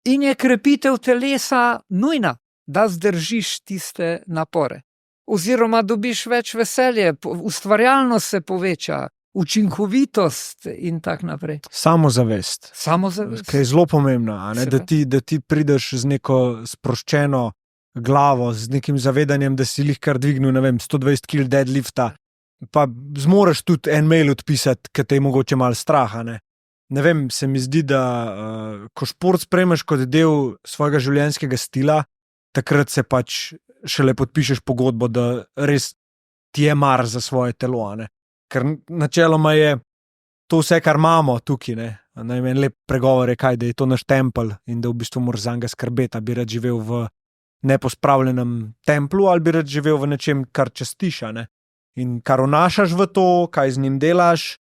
In je krepitev telesa nujna, da zdržiš tiste napore. Oziroma dobiš več veselja, ustvarjalnost se poveča, učinkovitost in tako naprej. Samozavest. Samozavest. Ki je zelo pomembno, a ne? Seveda. Da ti prideš z neko sproščeno glavo, z nekim zavedanjem, da si kar dvignil, ne vem, 120 kg deadlifta, pa zmoreš tudi en mail odpisati, ker te je mogoče malo strah. a Ne? Ne vem, se mi zdi, da ko šport spremeš kot del svojega življenjskega stila, takrat se pač šele podpišeš pogodbo, da res ti je mar za svoje telo. a Ne? Ker načeloma je to vse, kar imamo tukaj. En lep pregovor je, kaj, da je to naš tempelj in da v bistvu moraš za njega skrbeti, da bi rad živel v nepospravljenem templu ali bi rad živel v nečem, kar častiš. In kar vnašaš v to, kaj z njim delaš,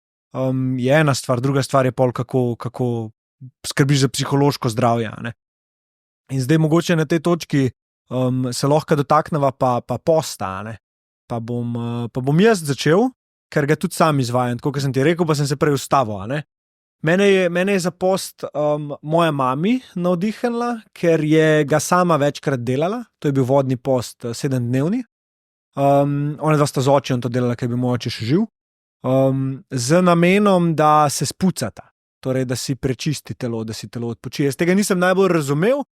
je ena stvar, druga stvar je pol, kako skrbiš za psihološko zdravje. In zdaj mogoče na tej točki se lahko dotakneva pa posta. Pa bom jaz začel, ker ga tudi sam izvajam, tako kot sem ti rekel, pa sem se prej ustavil. Mene je za post moja mami navdihnila, ker je ga sama večkrat delala. To je bil vodni post 7-dnevni. Ona dva sta z očem to delala, ker bi moj oče še živ. Z namenom, da se spucata, torej da si prečisti telo, da si telo odpočije. Jaz tega nisem najbolj razumel,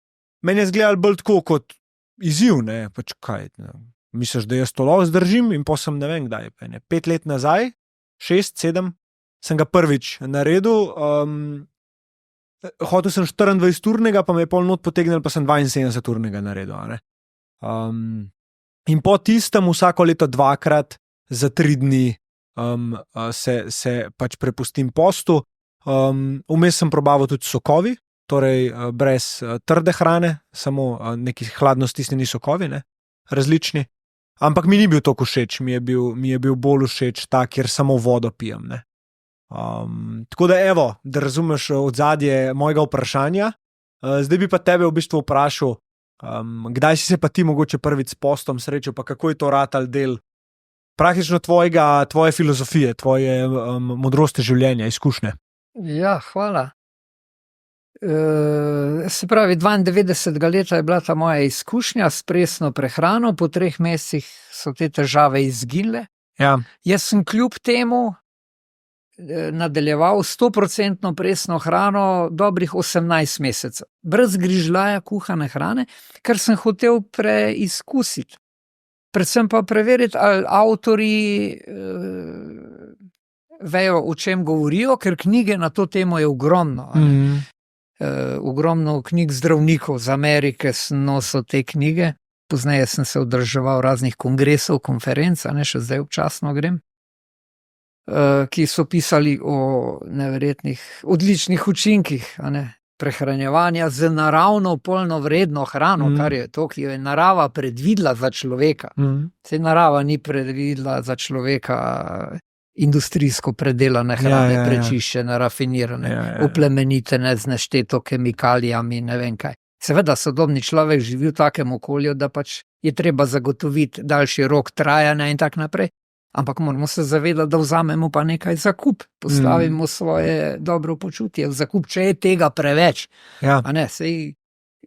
meni je zgledalo bolj tako kot izziv. Pač kaj, misliš, da jaz to lahko zdržim in posem ne vem kdaj. 5 let nazaj, 6, 7, sem ga prvič naredil. Hotel sem 24-urnega, pa me je pol not potegnil, pa sem 72-urnega naredil. In po tistem vsako leto 2-krat za 3 dni se pač prepustim postu. Vmes sem probaval tudi sokovi, torej brez trde hrane, samo neki hladno stisnjeni sokovi, različni. Ampak mi ni bil toliko všeč, mi je bil bolj všeč ta, kjer samo vodo pijem. Tako da evo, da razumeš odzadje mojega vprašanja. Zdaj bi pa tebe v bistvu vprašal, kdaj si se pa ti mogoče prvič s postom srečal, pa kako je to ratal del praktično tvoje filozofije, tvoje modrosti življenja, izkušnje. Ja, hvala. Se pravi, 92. leta je bila ta moja izkušnja s presno prehrano, po 3 mesecih so te težave izginile. Ja. Jaz sem kljub temu nadaljeval 100% presno hrano dobrih 18 mesecev, brez grižljaja kuhane hrane, ker sem hotel preizkusiti. Predvsem pa preveriti, ali avtorji vejo, o čem govorijo, ker knjige na to temo je ogromno. Ogromno knjig zdravnikov z Amerike sem nosil te knjige, pozneje sem se udeleževal raznih kongresov, konferenc, še zdaj občasno grem, ki so pisali o neverjetnih, odličnih učinkih prehranjevanja z naravno polnovredno hrano, kar je to, ki jo je narava predvidela za človeka. Saj narava ni predvidela za človeka industrijsko predelane hrane, prečiščene, rafinirane, oplemenitene z nešteto kemikalijami, ne vem kaj. Seveda sodobni človek živi v takem okolju, da pač je treba zagotoviti daljši rok trajanja in tak naprej. Ampak moramo se zavedati, da vzamemo pa nekaj za kup, postavimo svoje dobro počutje v zakup, če je tega preveč. Ja. A ne, sej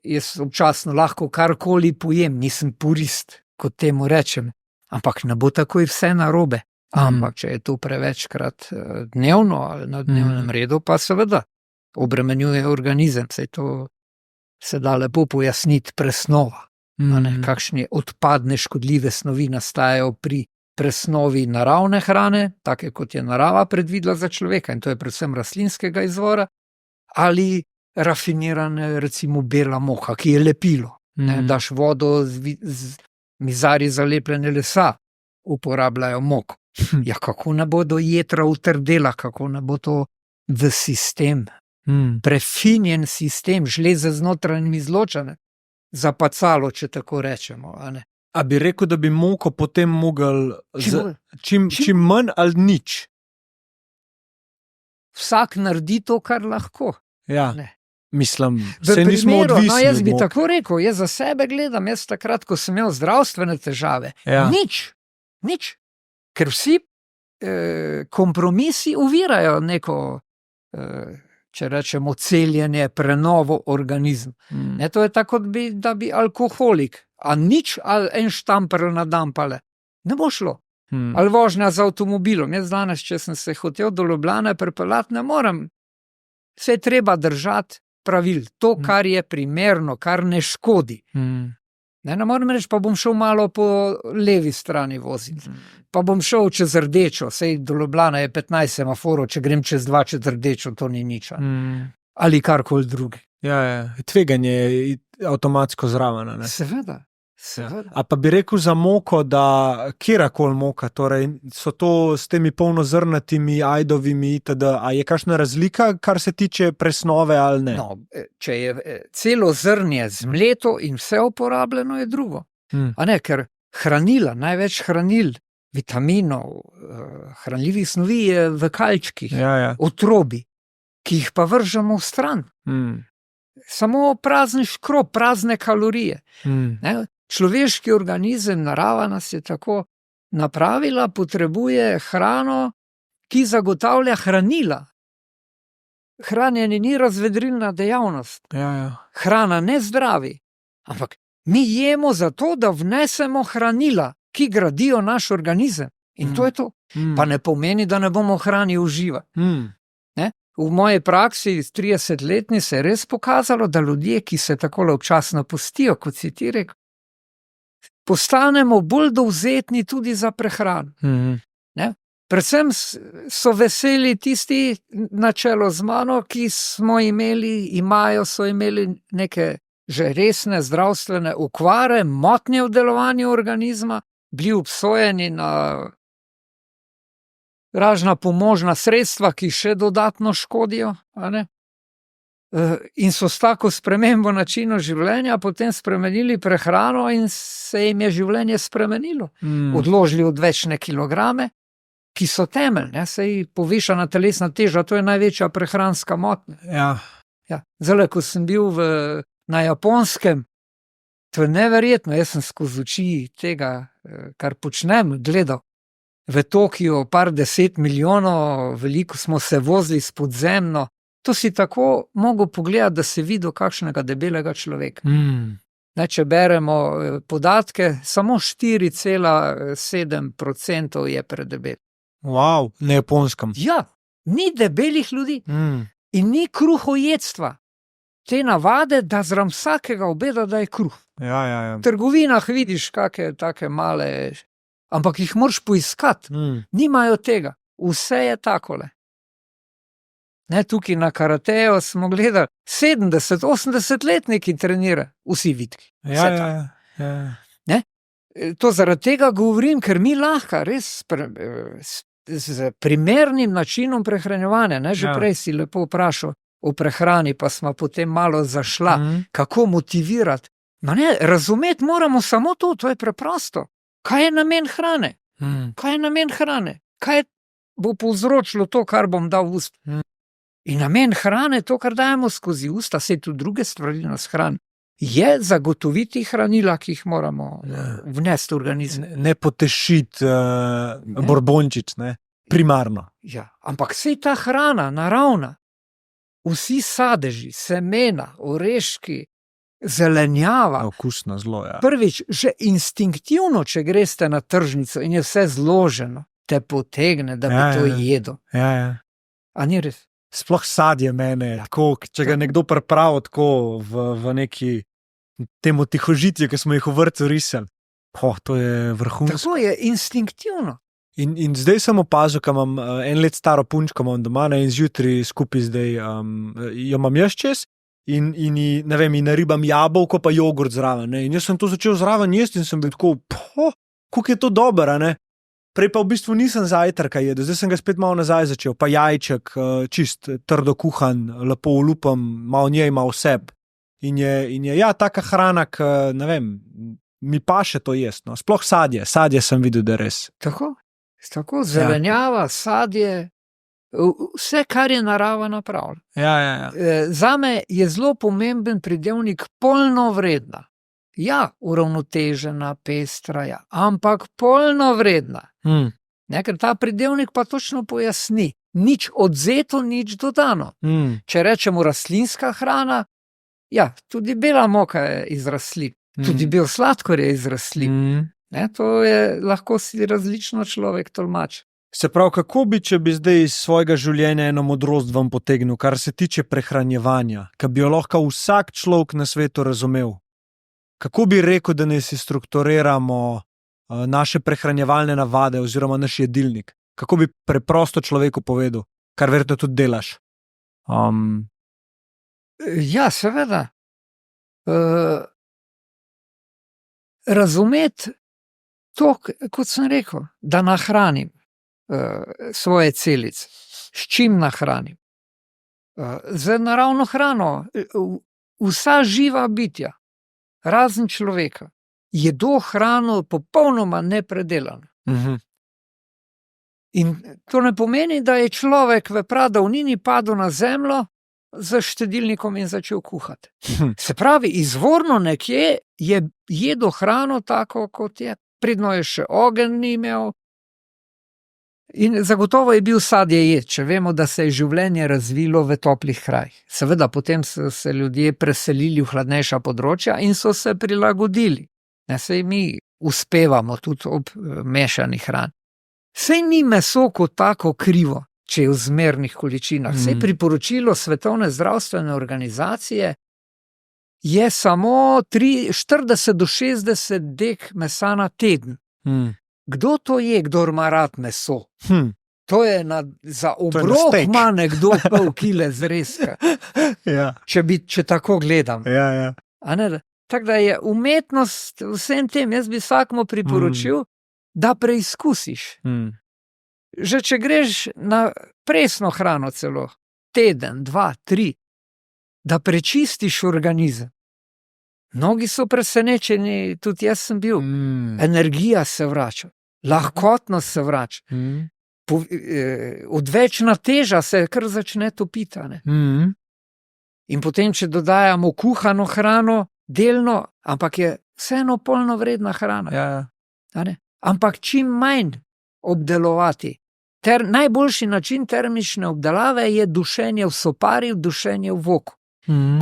jaz občasno lahko karkoli pojem, nisem purist, kot temu rečem, ampak ne bo takoj vse narobe. Ampak če je to prevečkrat dnevno ali na dnevnem redu, pa seveda obremenjuje organizem, sej to se da lepo pojasniti presnova. Kakšne odpadne škodljive snovi nastajajo pri presnovi naravne hrane, take kot je narava predvidela za človeka, in to je predvsem rastlinskega izvora, ali rafinirane, recimo bela moka, ki je lepilo. Daš vodo z mizarji zalepljene lesa, uporabljajo moko. Ja, kako ne bodo jetra utrdela, kako ne bo to v sistem, prefinjen sistem, žleze z notranjim izločane, zapacalo, če tako rečemo, a ne. A bi rekel, da bi moko potem mogel čim manj ali nič? Vsak naredi to, kar lahko. Ja, ne. Mislim, se nismo odvisni. No, jaz bi od moke. tako rekel, jaz za sebe gledam, jaz takrat, ko sem imel zdravstvene težave, nič. Ker vsi kompromisi ovirajo neko, če rečemo, celjenje, prenovo organizma. Ne, to je tako, da bi alkoholik, a nič ali en štamper na dan pale. Ne bo šlo. Ali vožnja z avtomobilom. Jaz danes, če sem se hotel do Ljubljane pripeljati, ne morem. Se je treba držati pravil. To, kar je primerno, kar ne škodi. Ne morem reči, pa bom šel malo po levi strani voziti. Pa bom šel čez rdečo, sej do Ljubljana je 15 semaforov, če grem čez 2 čez rdečo, to ni nič. Ali karkoli drugi. Ja, tveganje je avtomatsko zraven. Ne? Seveda. A pa bi rekel za moko, da kjerakoli moka, torej so to s temi polnozrnatimi, ajdovimi itd., a je kakšna razlika, kar se tiče presnove ali ne? No, če je celo zrnje zmleto in vse uporabljeno, je drugo. A ne, ker hranila, največ hranil, vitaminov, hranljivih snovi je v kalčkih, otrobi, ki jih pa vržemo v stran. Samo prazni škrob, prazne kalorije. Ne? Človeški organizem, narava nas je tako napravila, potrebuje hrano, ki zagotavlja hranila. Hranjenje ni razvedrilna dejavnost. Hrana ne zdravi, ampak mi jemo zato, da vnesemo hranila, ki gradijo naš organizem. In to je to. Pa ne pomeni, da ne bomo hrani uživati. V moji praksi, 30-letni, se je res pokazalo, da ljudje, ki se takole občasno pustijo, kot si ti rekel, postanemo bolj dovzetni tudi za prehrano. Predvsem so veseli tisti na čelo z mano, ki so imeli neke že resne zdravstvene okvare, motnje v delovanju organizma, bili obsojeni na razna pomožna sredstva, ki še dodatno škodijo, a ne? In so s tako spremembo načina življenja potem spremenili prehrano in se jim je življenje spremenilo. Odložili odvečne kilograme, ki so temelj, ne? Sej povišana telesna teža, to je največja prehranska motnja. Zdaj, ko sem bil na Japonskem, to je neverjetno, jaz sem skozi oči tega, kar počnem, gledal. V Tokiu par 10 milijonov, veliko smo se vozili s podzemno. To si tako mogel pogledati, da si videl kakšnega debelega človeka. Če beremo podatke, samo 4,7% je predebel. Wow, na Japonskem. Ja, ni debelih ljudi in ni kruhojedstva. Te navade, da zraven vsakega obeda, da je kruh. V trgovinah vidiš kakšne take male, ampak jih moraš poiskati. Nimajo tega. Vse je takole. Tukaj na karateju smo gledali 70-80-letniki trenira, vsi vitki. To zaradi tega govorim, ker mi lahko res z primernim načinom prehranjevanja, že prej si lepo vprašal o prehrani, pa smo potem malo zašla, kako motivirati. Razumeti moramo samo to je preprosto. Kaj je namen hrane? Kaj bo povzročilo to, kar bom dal v usta? In namen hrane je to, kar dajemo skozi usta, saj tudi druge stvari nas hrani. je zagotoviti hranila, ki jih moramo vnesti v organizem. Ne potešiti borbončič, ne? Primarno. Ja, ampak sej ta hrana, naravna, vsi sadeži, semena, oreški, zelenjava. Okusno zelo, ja. Prvič, že instinktivno, če greste na tržnico in je vse zloženo, te potegne, da bi to jedel. Ja. A ni res? Sploh sadje mene, tako, če ga nekdo pripravi tako v neki temu tihožitju, ki smo jih v vrtu risali. To je vrhunsko. Tako je instinktivno. In zdaj sem opazil, ko imam 1 let staro punčko imam doma, in zjutraj skupaj zdaj jo imam jaz čez in ne vem, in naribam jabolko pa jogurt zraven. Ne? In jaz sem to začel zraven jesti in sem bil tako, kako je to dobro, ne? Prej pa v bistvu nisem zajtrka jedel, zdaj sem ga spet malo nazaj začel, pa jajček, čist trdo kuhan, lepo olupam, malo njej, malo seb. In je taka hrana, ki, ne vem, mi paše to jesti, no. Sploh sadje sem videl, da je res. Tako, zelenjava, sadje, vse, kar je narava napravila. Ja. Zame je zelo pomemben pridevnik polnovredna. Ja, uravnotežena, pestra, ja, ampak polnovredna. Ker ta pridevnik pa točno pojasni. Nič odzeto, nič dodano. Če rečemo rastlinska hrana, ja, tudi bela moka je iz rastlin, tudi bel sladkor je iz rastlin. To je lahko si različno človek tolmač. Se pravi, kako bi, če bi zdaj iz svojega življenja eno modrost vam potegnil, kar se tiče prehranjevanja, ki bi jo lahko vsak človek na svetu razumel? Kako bi rekel, da ne si strukturiramo naše prehranjevalne navade oziroma naš jedilnik? Kako bi preprosto človeku povedal, kar verjetno tudi delaš? Ja, seveda. Razumeti to, kot sem rekel, da nahranim svoje celice. S čim nahranim? Z naravno hrano. Vsa živa bitja, razen človeka, jedo hrano popolnoma nepredelano. In to ne pomeni, da je človek v pradavnini padel na zemljo z štedilnikom in začel kuhati. Se pravi, izvorno nekje je jedel hrano tako, kot je. Predno je še ogenj ni imel. In zagotovo je bil sadje jed, če vemo, da se je življenje razvilo v toplih krajih. Seveda, potem so se ljudje preselili v hladnejša področja in so se prilagodili. Sej mi uspevamo tudi ob mešani hrani. Sej ni meso kot tako krivo, če je v zmernih količinah. Sej priporočilo Svetovne zdravstvene organizacije je samo 40 do 60 dek mesa na teden. Kdo to je, kdor ima rad meso? To je za obrok ima nekdo pol kile zrezka. Če tako gledam. Tako da je umetnost vsem tem, jaz bi vsakmu priporočil, da preizkusiš. Že če greš na presno hrano celo, teden, 2, 3, da prečistiš organizem. Mnogi so presenečeni, tudi jaz sem bil. Energija se vrača, lahkotnost se vrača. Odvečna teža se kar začne topiti. In potem, če dodajamo kuhano hrano, delno, ampak je vseeno polnovredna hrana. Ampak čim manj obdelovati. Najboljši način termične obdelave je dušenje v sopari, dušenje v voku.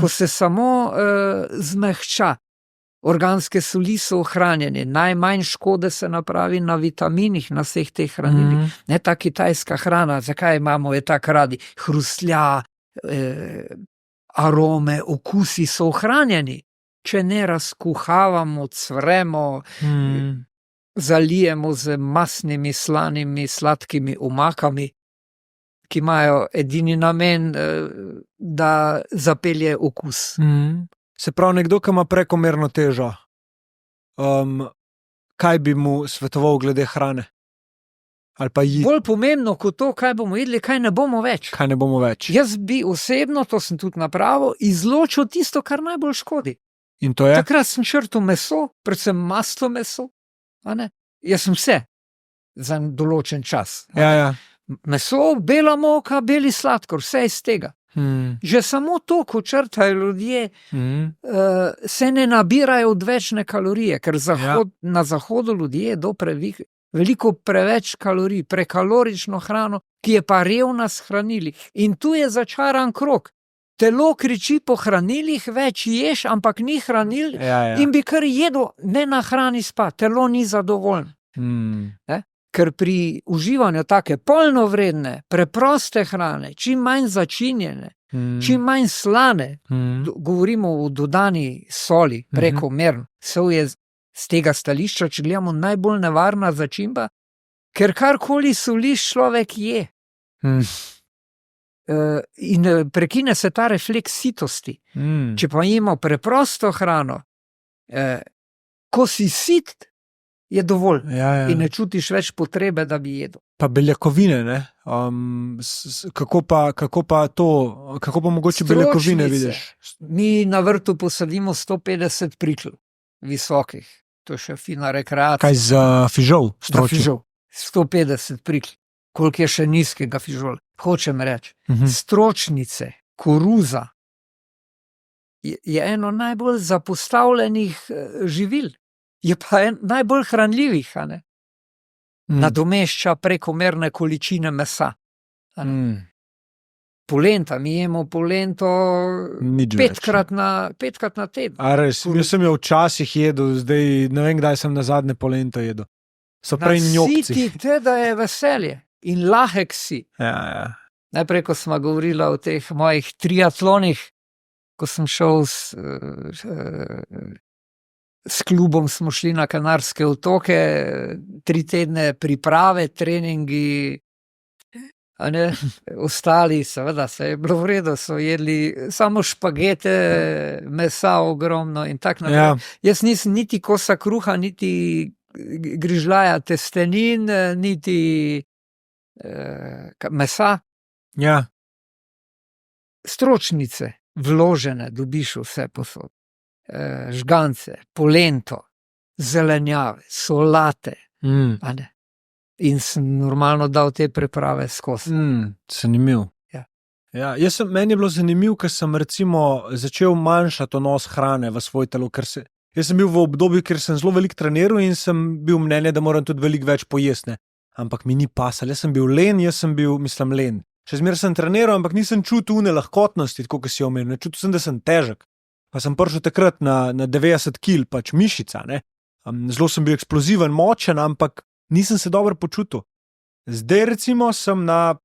Ko se samo zmehča, organske soli so ohranjene, najmanj škode se napravi na vitaminih, na vseh teh hranilih. Ne ta kitajska hrana, zakaj imamo je tako radi? Hrustlja, arome, okusi so ohranjeni. Če ne razkuhavamo, cvremo, zalijemo z masnimi, slanimi, sladkimi omakami, ki imajo edini namen, da zapelje okus. Se pravi, nekdo, ki ima prekomerno težo, kaj bi mu svetoval glede hrane? Ali pa jedi? Bolj pomembno kot to, kaj bomo jedli, kaj ne bomo več. Kaj ne bomo več? Jaz bi osebno, to sem tudi napravil, izločil tisto, kar najbolj škodi. In to je? Takrat sem črtal meso, predvsem maslo meso. Jaz sem vse za določen čas. Ja. Meso, bela moka, beli sladkor, vse iz tega. Že samo to, ko črtajo ljudje, se ne nabirajo odvečne kalorije, ker na zahodu ljudje jedo veliko preveč kalorij, prekalorično hrano, ki je pa revna s hranili. In tu je začaran krog. Telo kriči po hranilih, več ješ, ampak ni hranil in bi kar jedel, ne nahrani spa, telo ni zadovoljno. Ker pri uživanju take polnovredne, preproste hrane, čim manj začinjene, čim manj slane, govorimo o dodani soli, prekomerno, sol je z tega stališča, če gledamo, najbolj nevarna začimba, ker karkoli soliš, človek je. In prekine se ta refleks sitosti. Če pa jemo preprosto hrano, ko si sit, je dovolj. In ne čutiš več potrebe, da bi jedel. Pa beljakovine, ne? Kako pa mogoče beljakovine vidiš? Mi na vrtu posadimo 150 prikl visokih. To je še fina rekreacija. Kaj za fižol? Za fižol. 150 prikl. Koliko je še nizkega fižola. Hočem reči, stročnice, koruza je eno najbolj zapostavljenih živil. Je pa najbolj hranljivih, a ne? Nadomešča prekomerne količine mesa. Polenta, mi jemo polento petkrat na teden. A res, jaz sem jo včasih jedel, zdaj ne vem, kdaj sem nazadnje polento jedel. So prej njokci. Nasiti te, da je veselje. In lahek si. Najprej, ko smo govorili o teh mojih triatlonih, ko sem šel s klubom, smo šli na Kanarske otoke, 3 tedne priprave, treningi, a ne, ostali, seveda, se je bilo v redu, so jedli samo špagete, mesa ogromno in tak naprej. Jaz nisem niti kosa kruha, niti grižljaja testenin, niti mesa. Stročnice, vložene, dobiš vse posod. Žgance, polento, zelenjave, solate. A ne. In sem normalno dal te priprave skozi. Zanimiv. Meni je bilo zanimiv, ker sem recimo začel manjšati vnos hrane v svoj telo, jaz sem bil v obdobju, ker sem zelo veliko treniral in sem bil mnenja, da moram tudi veliko več pojesti. Ampak mi ni pasal, jaz sem bil len, len. Še zmeraj sem treniral, ampak nisem čutil une lahkotnosti, tako kot si omenil, čutil sem, da sem težek. Pa sem prišel takrat na 90 kil, pač mišica, ne. Zelo sem bil eksploziven, močen, ampak nisem se dobro počutil. Zdaj recimo sem na,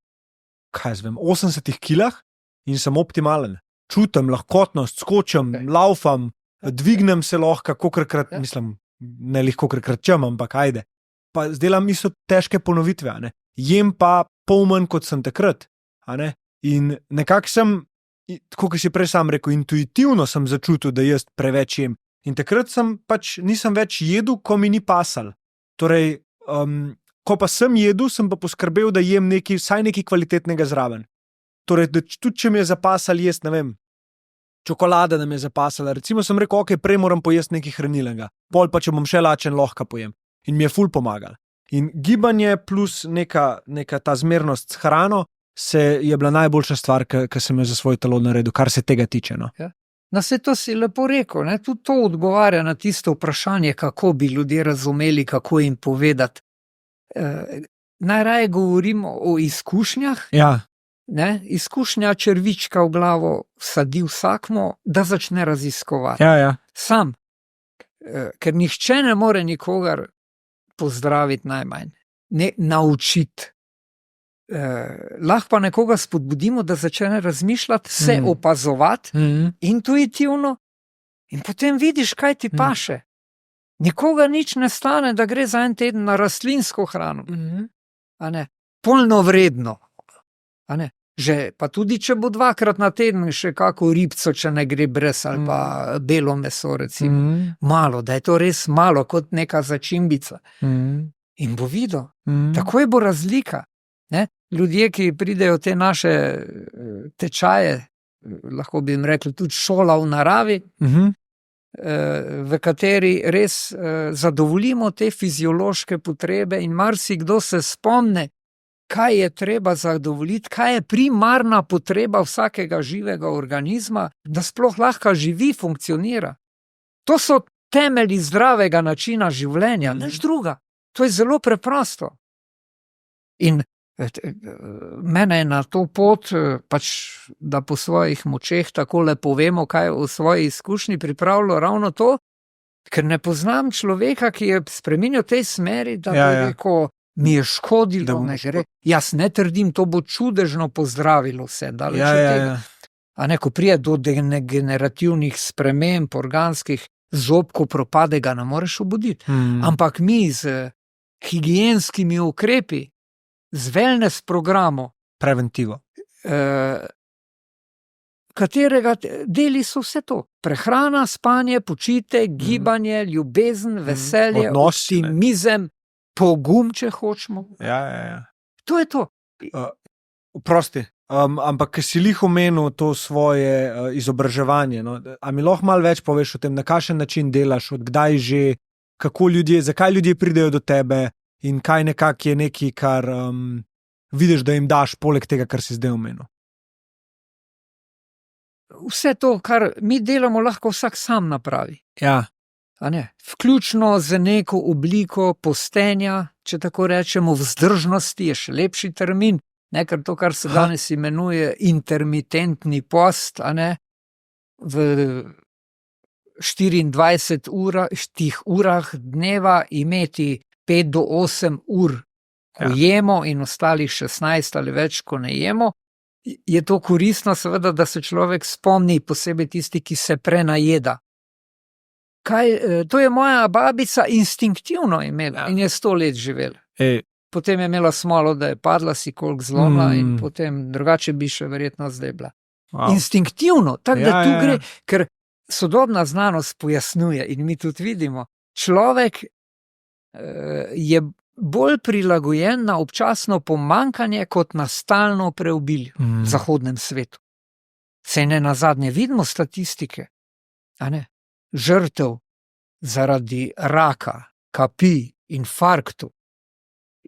80 kilah in sem optimalen. Čutim lahkotnost, skočim, laufam, dvignem se lahko, kolikokrat, ne kolikokrat čem, ampak ajde. Pa zdelam isto težke ponovitve, a ne. Jem pa pol manj, kot sem takrat, a ne. In nekako sem, tako kot si prej sam rekel, intuitivno sem začutil, da jaz preveč jem. In takrat sem pač nisem več jedel, ko mi ni pasal. Torej, ko pa sem jedel, sem pa poskrbel, da jem vsaj nekaj kvalitetnega zraven. Torej, tudi če mi je zapasal jesti, ne vem, čokolada nam je zapasala, recimo sem rekel, ok, prej moram pojesti nekaj hranilnega, pol pa če bom še lačen, lahko pojem. In mi je ful pomagal. In gibanje plus neka ta zmernost s hrano je bila najboljša stvar, ki sem jo za svoj telo naredil, kar se tega tiče. No. Saj to si lepo rekel, ne? Tudi to odgovarja na tisto vprašanje, kako bi ljudje razumeli, kako jim povedati. Najraje govorimo o izkušnjah. Ne? Izkušnja črvička v glavo vsadi vsakmo, da začne raziskovati. Sam. Ker nihče ne more nikogar pozdraviti najmanj, ne naučiti. Lahko pa nekoga spodbudimo, da začne razmišljati, se opazovati intuitivno in potem vidiš, kaj ti paše. Nikoga nič ne stane, da gre za en teden na rastlinsko hrano. A ne? Polnovredno. A ne? Že, pa tudi, če bo 2-krat na teden še kako ribco, če ne gre brez ali pa belo meso, recimo. Malo, da je to res malo, kot neka začimbica. In bo videl. Takoj bo razlika. Ne? Ljudje, ki pridejo te naše tečaje, lahko bi jim rekli tudi šola v naravi, v kateri res zadovoljimo te fiziološke potrebe in marsikdo se spomne, kaj je treba zadovoljiti, kaj je primarna potreba vsakega živega organizma, da sploh lahko živi, funkcionira. To so temelji zdravega načina življenja, nič druga. To je zelo preprosto. In mene je na to pot, pač, da po svojih močeh takole povemo, kaj o svoji izkušnji pripravilo ravno to, ker ne poznam človeka, ki je spremenil v tej smeri, da bi rekel, mi je škodilo, ne gre. Jaz ne trdim, to bo čudežno pozdravilo vse. A ne, ko prije do degenerativnih sprememb organskih, zob, ko propade, ga ne moreš obuditi. Ampak mi z higienskimi ukrepi, z wellness programom, preventivo, katerega deli so vse to. Prehrana, spanje, počitek, gibanje, ljubezen, veselje, optimizem, pogum, če hočemo. To je to. Prosti, ampak si lih omenil to svoje izobraževanje. No? A mi lahko malo več poveš o tem, na kakšen način delaš, od kdaj že, kako ljudje, zakaj ljudje pridejo do tebe in kaj nekako je nekaj, kar vidiš, da jim daš, poleg tega, kar si zdaj omenil. Vse to, kar mi delamo, lahko vsak sam napravi. Ja. A ne? Vključno z neko obliko postenja, če tako rečemo, vzdržnosti, je še lepši termin, ne, ker to, kar se danes imenuje intermitentni post, a ne, v 24 urah dneva imeti 5 do 8 ur, ko jemo, in ostalih 16 ali več, ko ne jemo, je to koristno, seveda, da se človek spomni, posebej tisti, ki se prenajeda. To je moja babica instinktivno imela in je 100 let živela. Potem je imela smolo, da je padla, si koliko zlomila in potem drugače bi še verjetno zdaj bila. Instinktivno, tako da tu gre, ker sodobna znanost pojasnjuje in mi tudi vidimo, človek je bolj prilagojen na občasno pomanjkanje kot na stalno preobilje v zahodnem svetu. Saj ne nazadnje vidimo statistike, a ne? Žrtev zaradi raka, kapi, infarktu.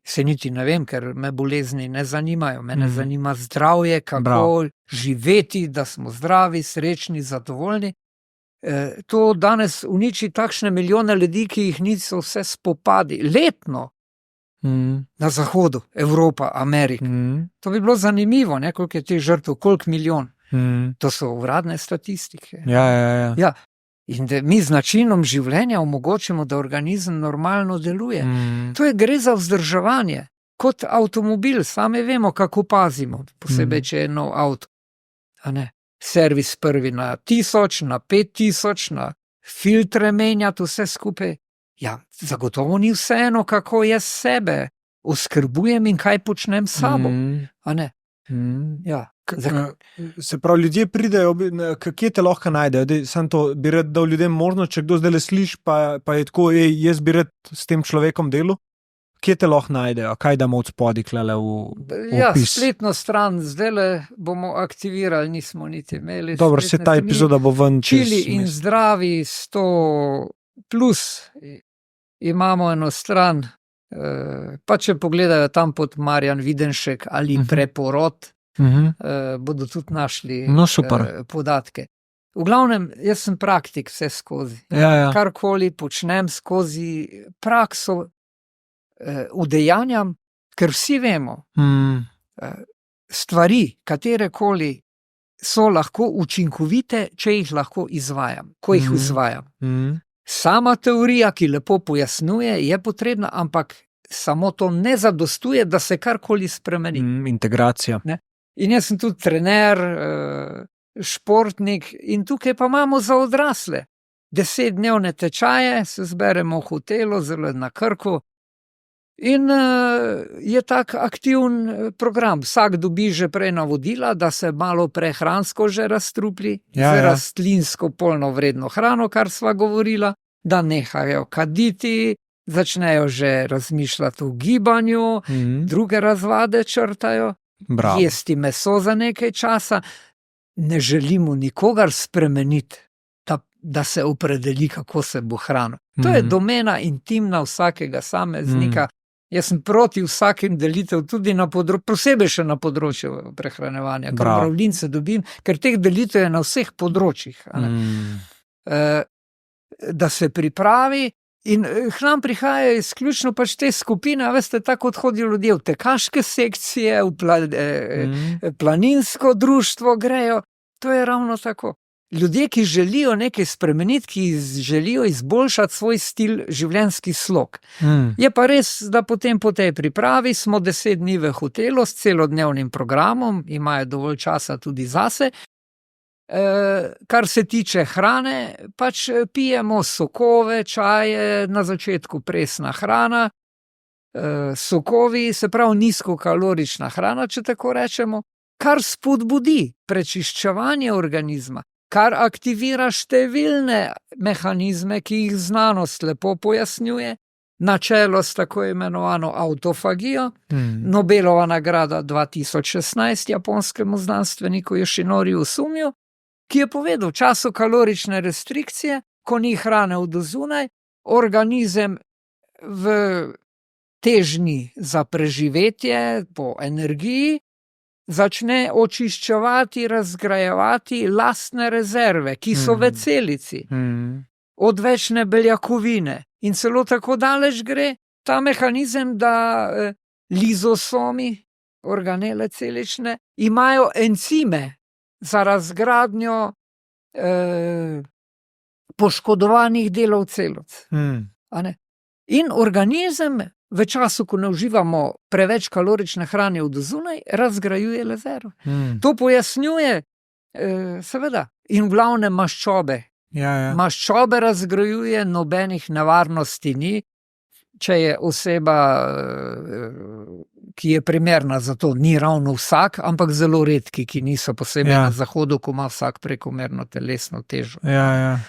Se niti ne vem, ker me bolezni ne zanimajo. Mene zanima zdravje, kako živeti, da smo zdravi, srečni, zadovoljni. To danes uniči takšne milijone ljudi, ki jih niso vse spopadi. Letno na zahodu, Evropa, Amerika. To bi bilo zanimivo, ne, koliko je teh žrtev, koliko milijon. To so uradne statistike. Ja. In da mi z načinom življenja omogočimo, da organizem normalno deluje. To je, gre za vzdrževanje. Kot avtomobil, sami vemo, kako pazimo, posebej, če je nov avto. A ne? Servis prvi na 1000, na 5000, na filtre menjati, vse skupaj. Ja, zagotovo ni vseeno, kako jaz sebe oskrbujem in kaj počnem s sabo. A ne? Ja. Se pravi, ljudje pridejo, kje te lahko najdejo? Sam to bi rad dal ljudem možnost, če kdo zdaj le sliši, pa je tako, jaz bi rad s tem človekom delal. Kje te lahko najdejo? Kaj damo od spodaj klele v opis? Ja, spletno stran zdajle bomo aktivirali, nismo niti imeli. Dobro, se ta epizoda bo ven čez. Čili in zdravi 100+. Imamo eno stran, pa če pogledajo tam pod Marjan Videnšek ali Preporod, bodo tudi našli podatke. V glavnem, jaz sem praktik vse skozi. Karkoli počnem skozi prakso, udejanjam, ker vsi vemo, stvari, katerekoli so lahko učinkovite, če jih lahko izvajam, ko jih izvajam. Sama teorija, ki lepo pojasnjuje, je potrebna, ampak samo to ne zadostuje, da se karkoli spremeni. Integracija. Ne? In jaz sem tudi trener, športnik in tukaj pa imamo za odrasle. 10-dnevne tečaje, se zberemo v hotelu, zelo na Krku in je tak aktiven program. Vsak dobi že prej navodila, da se malo prehransko že razstrupli, z rastlinsko polnovredno hrano, kar sva govorila, da nehajo kaditi, začnejo že razmišljati o gibanju, druge razvade črtajo. Jesti meso za nekaj časa, ne želimo nikogar spremeniti, da se opredeli, kako se bo hranil. To je domena intimna vsakega sameznika, Jaz sem proti vsakim delitev, tudi posebej še na področju prehranevanja, ker Bravo. mravljince dobim, ker teh delitev je na vseh področjih. Da se pripravi in k nam prihajajo izključno pač te skupine, a veste, tako kot hodijo ljudje v tekaške sekcije, v planinsko društvo grejo, to je ravno tako. Ljudje, ki želijo nekaj spremeniti, ki želijo izboljšati svoj stil, življenjski slog. Je pa res, da potem po tej pripravi smo 10 dni v hotelu s celodnevnim programom, imajo dovolj časa tudi zase. Kar se tiče hrane, pač pijemo sokove, čaje, na začetku presna hrana, sokovi, se pravi nizkokalorična hrana, če tako rečemo, kar spodbudi prečiščevanje organizma, kar aktivira številne mehanizme, ki jih znanost lepo pojasnjuje, načelo s tako imenovano autofagijo, Nobelova nagrada 2016 japonskemu znanstveniku Yoshinori Sumiu, ki je povedal, v času kalorične restrikcije, ko ni hrane od zunaj, organizem v težnji za preživetje po energiji začne očiščevati, razgrajevati lastne rezerve, ki so v celici, odvečne beljakovine. In celo tako daleč gre ta mehanizem, da lizosomi, organele celične, imajo encime za razgradnjo poškodovanih delov celic. In organizem v času, ko ne uživamo preveč kalorične hrane od zunaj, razgrajuje rezerve. To pojasnjuje, seveda, in v glavnem maščobe. Maščobe razgrajuje, nobenih nevarnosti ni, če je oseba, ki je primerna za to, ni ravno vsak, ampak zelo redki, ki niso posebej na zahodu, ko ima vsak prekomerno telesno težo.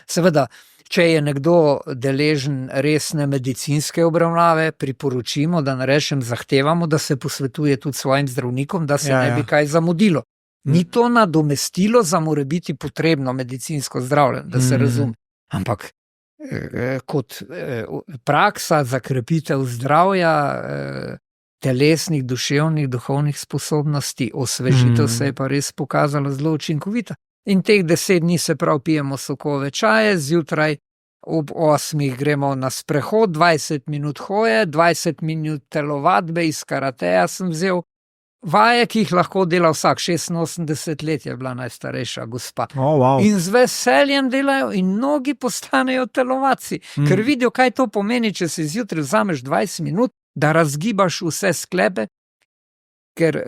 Seveda, če je nekdo deležen resne medicinske obravnave, priporočimo, da ne rečem, zahtevamo, da se posvetuje tudi svojim zdravnikom, da se ne bi kaj zamudilo. Ni to nadomestilo za morebiti potrebno medicinsko zdravljenje, da se razume. Ampak kot praksa za krepitev zdravja, telesnih, duševnih, duhovnih sposobnosti, osvežitev se je pa res pokazala zelo učinkovita. In teh 10 dni se prav pijemo sokove čaje, zjutraj ob 8 gremo na sprehod, 20 minut hoje, 20 minut telovadbe, iz karateja sem vzel vaje, ki jih lahko dela vsak, 86 let je bila najstarejša gospa. In z veseljem delajo in mnogi postanejo telovadci, ker vidijo, kaj to pomeni, če si zjutraj vzameš 20 minut, da razgibaš vse sklepe, ker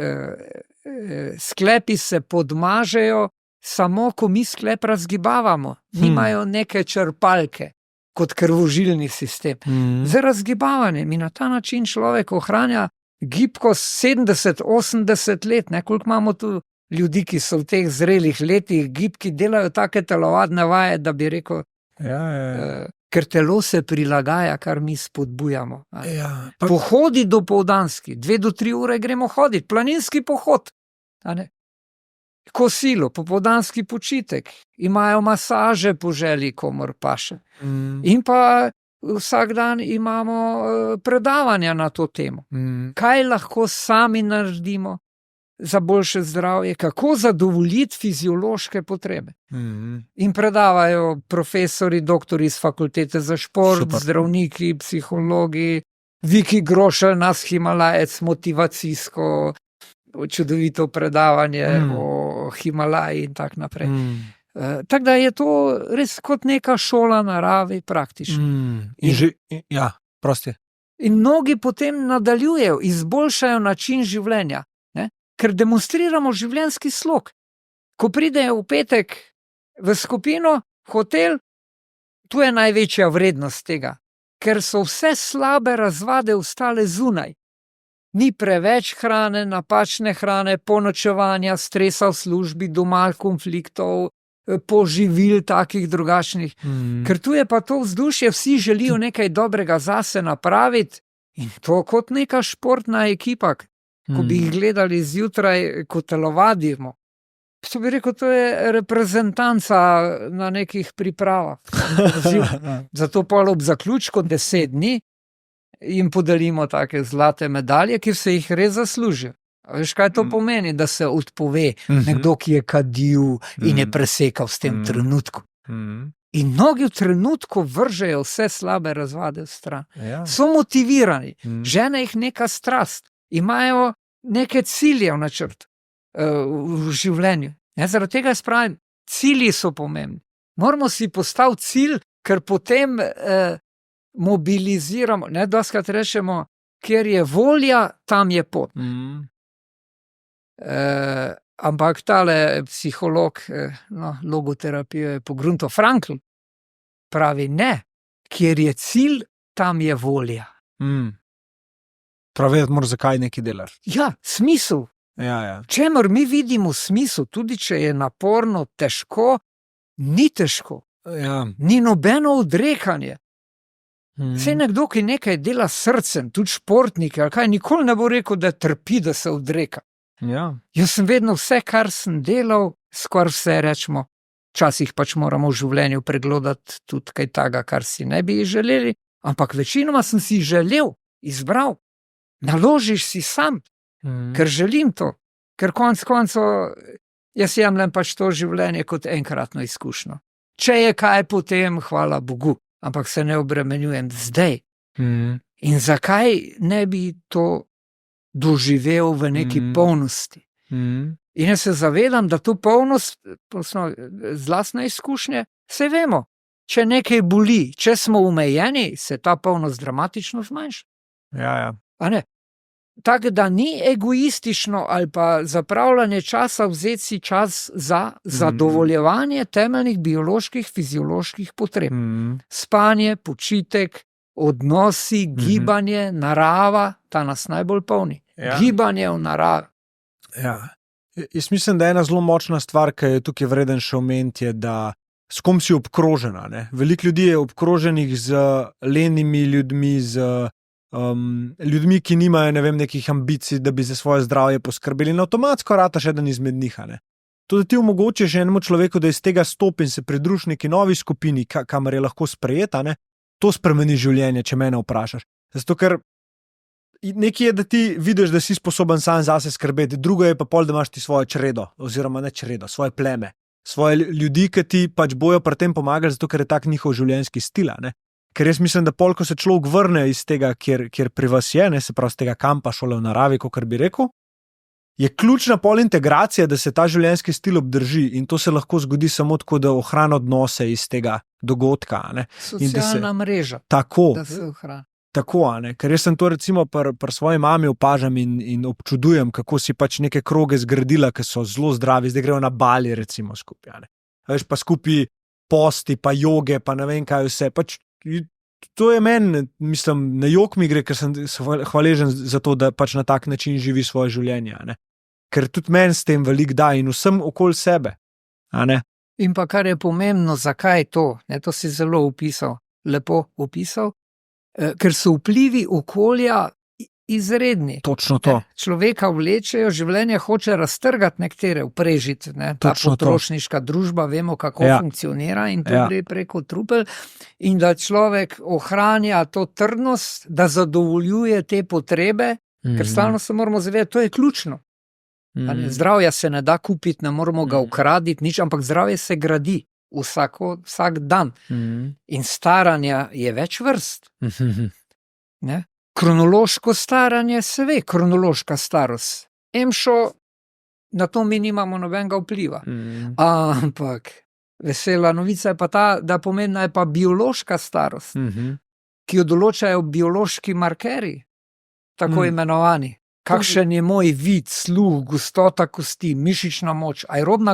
sklepi se podmažejo samo, ko mi sklep razgibavamo. Nimajo neke črpalke, kot krvožilni sistem. Z razgibavanjem in na ta način človek ohranja gibkost 70-80 let, koliko imamo tu ljudi, ki so v teh zrelih letih gibki, delajo take telovadne vaje, da bi rekel, ker telo se prilagaja, kar mi spodbujamo. Pohodi dopoldanski, 2 do 3 ure gremo hoditi, planinski pohod, kosilo, popoldanski počitek, imajo masaže po želji, komur paše. In pa vsak dan imamo predavanja na to temo. Kaj lahko sami naredimo za boljše zdravje, kako zadovoljiti fiziološke potrebe. In predavajo profesori, doktori iz fakultete za šport, zdravniki, psihologi, Viki Grošelj, nas Himalajec, motivacijsko, čudovito predavanje o Himalaji in tak naprej. Tako da je to res kot neka šola naravi praktično. In mnogi potem nadaljujejo, izboljšajo način življenja, ker demonstriramo življenjski slog. Ko pridejo v petek v skupino, hotel, tu je največja vrednost tega, ker so vse slabe razvade ostale zunaj. Ni preveč hrane, napačne hrane, ponočevanja, stresa v službi, doma konfliktov, poživil takih drugačnih. Ker tu je pa to vzdušje, vsi želijo nekaj dobrega zase napraviti in to kot neka športna ekipa, ko bi jih gledali zjutraj, ko telovadimo. To bi rekel, to je reprezentanca na nekih pripravah. Zato pa ob zaključku 10 dni jim podelimo take zlate medalje, ki se jih res zaslužijo. A veš, kaj to pomeni, da se odpove nekdo, ki je kadil in je presekal s tem trenutku. In mnogi v trenutku vržejo vse slabe razvade v stran. Ja. So motivirani, žene jih neka strast, imajo neke cilje v načrtu v življenju. Ja, zaradi tega spravim, cilji so pomembni. Moramo si postaviti cilj, ker potem mobiliziramo, ne, doskrat rečemo, kjer je volja, tam je pot. Ampak tale psiholog, logoterapijo je pogrunto Frankl, pravi ne, kjer je cilj, tam je volja. Pravi, da mora zakaj nekaj delati. Ja, smisel. Ja. Čemer mi vidimo smisel, tudi če je naporno, težko, ni težko. Ja. Ni nobeno odrekanje. Saj nekdo, ki nekaj dela s srcem, tudi športnik, ali kaj, nikoli ne bo rekel, da trpi, da se odreka. Ja. Jaz sem vedno vse, kar sem delal, skoraj vse rečemo, včasih pač moramo v življenju pregledati tudi kaj taga, kar si ne bi želeli, ampak večinoma sem si želel, izbral. Naložiš si sam, ker želim to, ker konec koncev jaz jemljem pač to življenje kot enkratno izkušnjo. Če je kaj potem, hvala Bogu, ampak se ne obremenjujem zdaj. In zakaj ne bi to doživel v neki polnosti? In jaz se zavedam, da to polnost, z lastne izkušnje, se vemo, če nekaj boli, če smo omejeni, se ta polnost dramatično zmanjša. Ja. A ne? Tako da ni egoistično ali pa zapravljanje časa vzeti si čas za zadovoljevanje temeljnih bioloških, fizioloških potreb. Spanje, počitek, odnosi, gibanje, narava, ta nas najbolj polni. Ja. Gibanje v naravi. Ja. Jaz mislim, da je ena zelo močna stvar, ki je tukaj vreden še omeniti, je, da s kom si obkrožena. Ne? Veliko ljudi je obkroženih z lenimi ljudmi, z ljudmi, ki nimajo, ne vem, nekih ambicij, da bi za svoje zdravje poskrbeli, in avtomatsko rataš eden izmed njih. To, da ti omogočiš enemu človeku, da iz tega stopi in se pridruži neki novi skupini, kamor je lahko sprejeta, to spremeni življenje, če mene vprašaš. Zato, ker nekaj je, da ti vidiš, da si sposoben sam zase skrbeti, drugo je pa pol, da imaš ti svojo čredo, oziroma ne čredo, svoje pleme, svoje ljudi, ki ti pač bojo pri tem pomagali, zato ker je tak njihov življenjski stil. Ker jaz mislim, da pol, ko se človek vrne iz tega, kjer pri vas je, se pravi z tega kampa, šole v naravi, kakor bi rekel, je ključna pol integracija, da se ta življenjski stil obdrži, in to se lahko zgodi samo tako, da ohrani odnose iz tega dogodka. Socialna mreža, tako, da se ohrani. Tako, ker jaz sem to recimo pri svoji mami opažam in občudujem, kako si pač neke kroge zgradila, ki so zelo zdravi, zdaj grejo na Bali recimo skupaj. Veš, pa skupaj posti, pa joge, pa ne vem kaj vse, pač to je meni, mislim, na jok mi gre, ker sem hvaležen za to, da pač na tak način živi svoje življenje. Ker tudi meni s tem veliko da in vsem okoli sebe. In pa kar je pomembno, zakaj to, to si zelo lepo opisal, ker so vplivi okolja izredni. Točno to. Človeka vlečejo, življenje hoče raztrgati nekatere, uprežiti. Ta potrošniška družba, vemo, kako funkcionira in to gre preko trupel. In da človek ohranja to trdnost, da zadovoljuje te potrebe, ker stalno se moramo zavedati, to je ključno. Zdravja se ne da kupiti, ne moramo ga ukraditi, nič, ampak zdravje se gradi vsak dan. In staranja je več vrst. Kronološko staranje se ve, kronološka starost. Emšo, na to mi nimamo nobenega vpliva. Ampak vesela novica je pa ta, da pomembna je pa biološka starost, ki jo določajo biološki markerji, tako imenovani. Kakšen je moj vid, sluh, gostota kosti, mišična moč, aerobna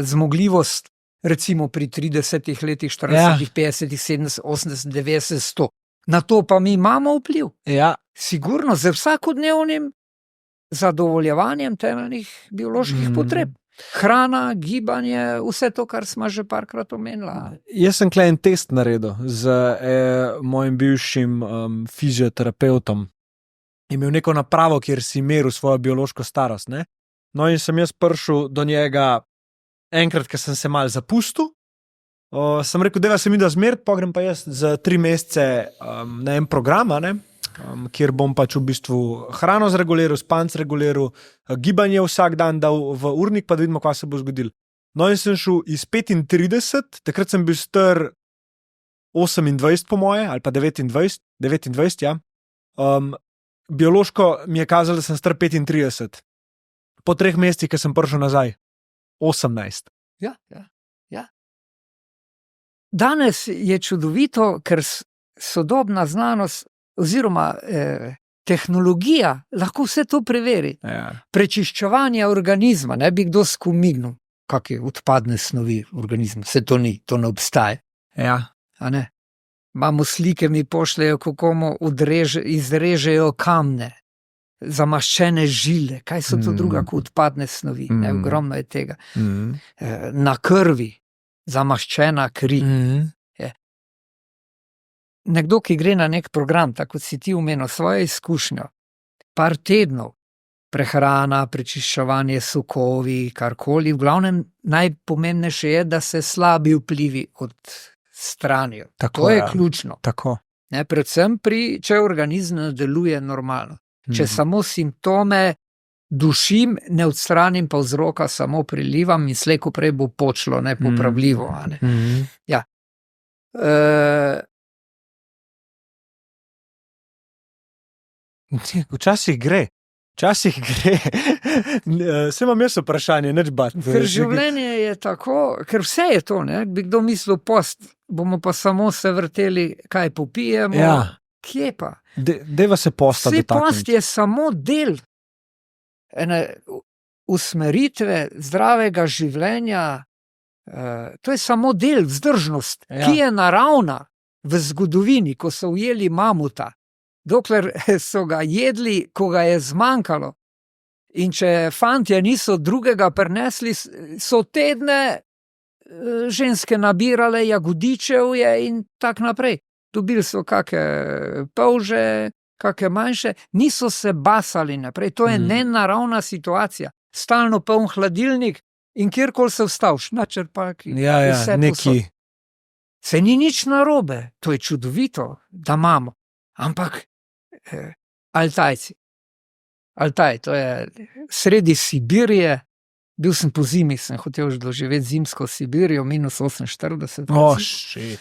zmogljivost, recimo pri 30 letih, 40, 50, 70, 80, 90, 100. Na to pa mi imamo vpliv. Sigurno, z vsakodnevnim zadovoljevanjem temeljnih bioloških potreb. Hrana, gibanje, vse to, kar smo že parkrat omenila. Jaz sem tukaj en test naredil z mojim bivšim fizioterapeutom. Imel neko napravo, kjer si meril svojo biološko starost. No in sem jaz prišel do njega enkrat, ker sem se malo zapustil, Sem rekel, da se mi da zmeriti, pa grem pa jaz za 3 mesece na en program, a ne, kjer bom pač v bistvu hrano zreguliral, spanc reguliral, gibanje vsak dan dal v urnik, pa da vidimo, kaj se bo zgodilo. No in sem šel iz 35, takrat sem bil star 28 po moje, ali pa 29, ja. Biološko mi je kazalo, da sem star 35. Po 3 mesecih, ko sem prišel nazaj, 18. Ja. Danes je čudovito, ker sodobna znanost oziroma tehnologija lahko vse to preveri. Ja. Prečiščevanje organizma, ne bi kdo skumignil, kakšne odpadne snovi v organizmu, vse to ni, to ne obstaja. Ja. A ne? Imamo slike, mi pošljejo, kako mu izrežejo kamne, zamaščene žile, kaj so to druga kot odpadne snovi, ne, ogromno je tega. Na krvi, zamaščena kri. Nekdo, ki gre na nek program, tako kot si ti omenil, svojo izkušnjo, par tednov, prehrana, prečiščevanje sokovi, karkoli, v glavnem najpomembnejše je, da se slabi vplivi odstranijo. Tako, to je ja. ključno. Tako. Ne, predvsem če organizem ne deluje normalno. Če samo simptome dušim, ne odstranim pa vzroka, samo prilivam in slej ko prej bo počlo nepopravljivo. A ne? Ja. Včasih gre. Se imam jaz vprašanje, nič bat. Ker življenje je tako, ker vse je to, ne? Bi kdo mislil post, bomo pa samo se vrteli, kaj popijemo. Ja. Kje pa? Deva se posta Vse dotakniti. post je samo del ene usmeritve zdravega življenja, to je samo del vzdržnost, ki je naravna v zgodovini, ko so ujeli mamuta, dokler so ga jedli, ko ga je zmanjkalo. In če fantje niso drugega prinesli, so tedne ženske nabirale jagodičevje in tak naprej. Dobili so kakšne polže, kakšne manjše, niso se basali naprej. To je nenaravna situacija. Stalno poln hladilnik in kjerkoli se vstavš, na črpalki. Ja, neki. Se ni nič narobe, to je čudovito, da imamo. Ampak Altajci. Altaj, to je sredi Sibirije. Bil sem po zimi, sem hotel doživeti zimsko Sibirijo, -48.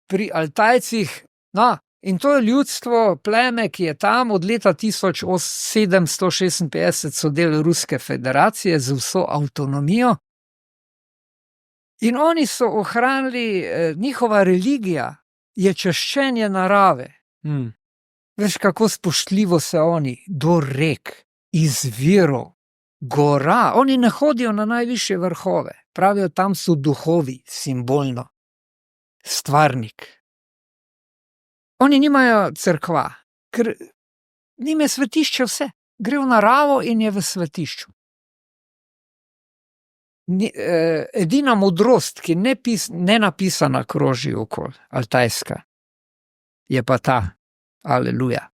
Pri Altajcih, no, in to je ljudstvo, pleme, ki je tam od leta 1756 so del Ruske federacije z vso avtonomijo. In oni so ohranili, njihova religija je čaščenje narave. Veš, kako spoštljivo se oni do rek, izvirov, gora, oni ne hodijo na najvišje vrhove, pravijo, tam so duhovi, simbolno. Stvarnik. Oni nimajo cerkva, ker njim je svetišče vse. Gre v naravo in je v svetišču. Edina modrost, ki ne napisana kroži okoli, altajska, je pa ta, aleluja.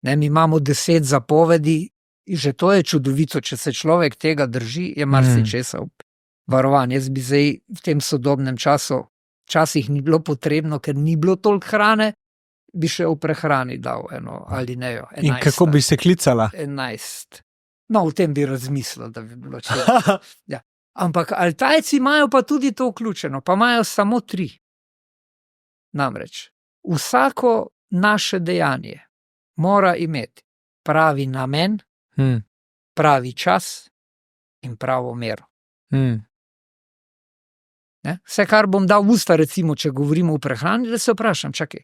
Ne, mi imamo 10 zapovedi in že to je čudovito, če se človek tega drži, je marsičesa varovan. Jaz bi zdaj v tem sodobnem času, včasih ni bilo potrebno, ker ni bilo toliko hrane, bi še v prehrani dal eno alinejo. 11. In kako bi se klicala? 11. No, v tem bi razmislil, da bi bilo če. Ja. Ampak Altajci imajo pa tudi to vključeno, pa imajo samo 3. Namreč, vsako naše dejanje mora imeti pravi namen, pravi čas in pravo mero. Ne? Vse, kar bom dal v usta, recimo, če govorimo o prehrani, da se vprašam, čakaj,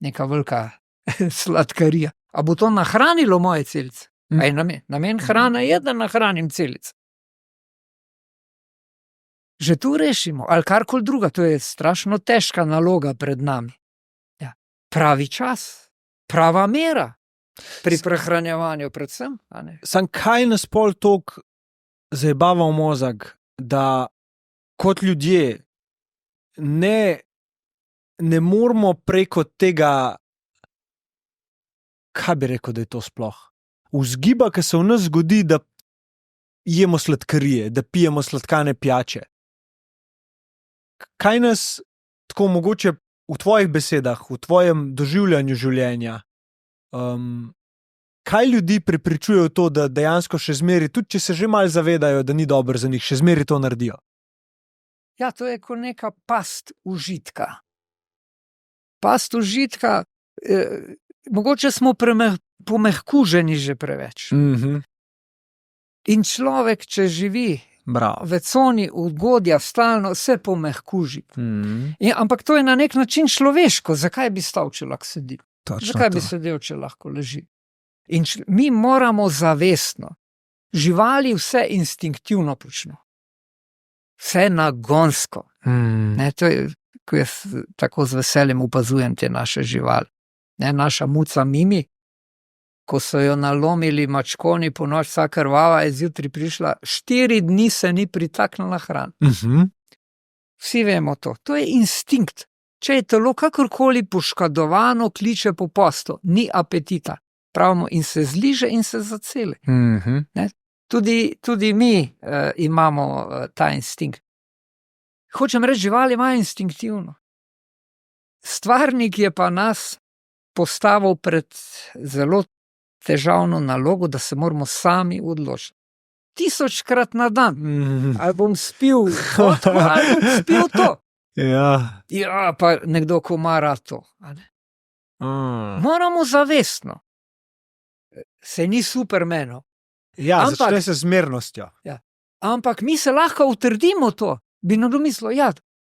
neka velika sladkarija. A bo to nahranilo moje celice? A je namen hrane je, da nahranim celice. Že tu rešimo, ali karkoli druga, to je strašno težka naloga pred nami. Ja. Pravi čas, prava mera pri prehranjevanju predvsem. A ne? Sam kaj nas pol toliko zajebava v mozak, da kot ljudje ne moramo preko tega, kaj bi rekel, da je to sploh? Vzgiba, ki se v nas zgodi, da jemo sladkarije, da pijemo sladkane pijače. kaj nas tako mogoče v tvojih besedah, v tvojem doživljanju življenja, kaj ljudi prepričuje v to, da dejansko še zmeri, tudi če se že malo zavedajo, da ni dobro za njih, še zmeri to naredijo? Ja, to je kot neka past užitka. Past užitka, mogoče smo pomehkuženi že preveč. In človek, če živi v coni ugodja, stalno se pomehkuži. Ampak to je na nek način človeško. Zakaj bi stal, če lahko sedi? Zakaj bi sedel, če lahko leži? In mi moramo zavestno. Živali vse instinktivno počno. Vse nagonsko. To je, ko jaz tako z veseljem opazujem te naše živali. Naša muca Mimi, ko so jo nalomili mačkoni po noč, vsa krvava je zjutraj prišla, 4 dni se ni pritaknila hrana. Vsi vemo to. To je instinkt. Če je telo kakorkoli poškodovano, kliče po postu, ni apetita. Pravimo, in se zliže in se zaceli. Tudi mi imamo ta instinkt. Hočem reči, živali imajo instinktivno. Stvarnik je pa nas postavil pred zelo težavno nalogo, da se moramo sami odločiti. 1000-krat na dan. Ali bom spil vodko, ali bom spil to. Ja, pa nekdo komara to. Moramo zavestno. Se ni Supermanov. Ja, začne se z zmernostjo. Ampak mi se lahko utrdimo to. Bi nekdo mislil, ja,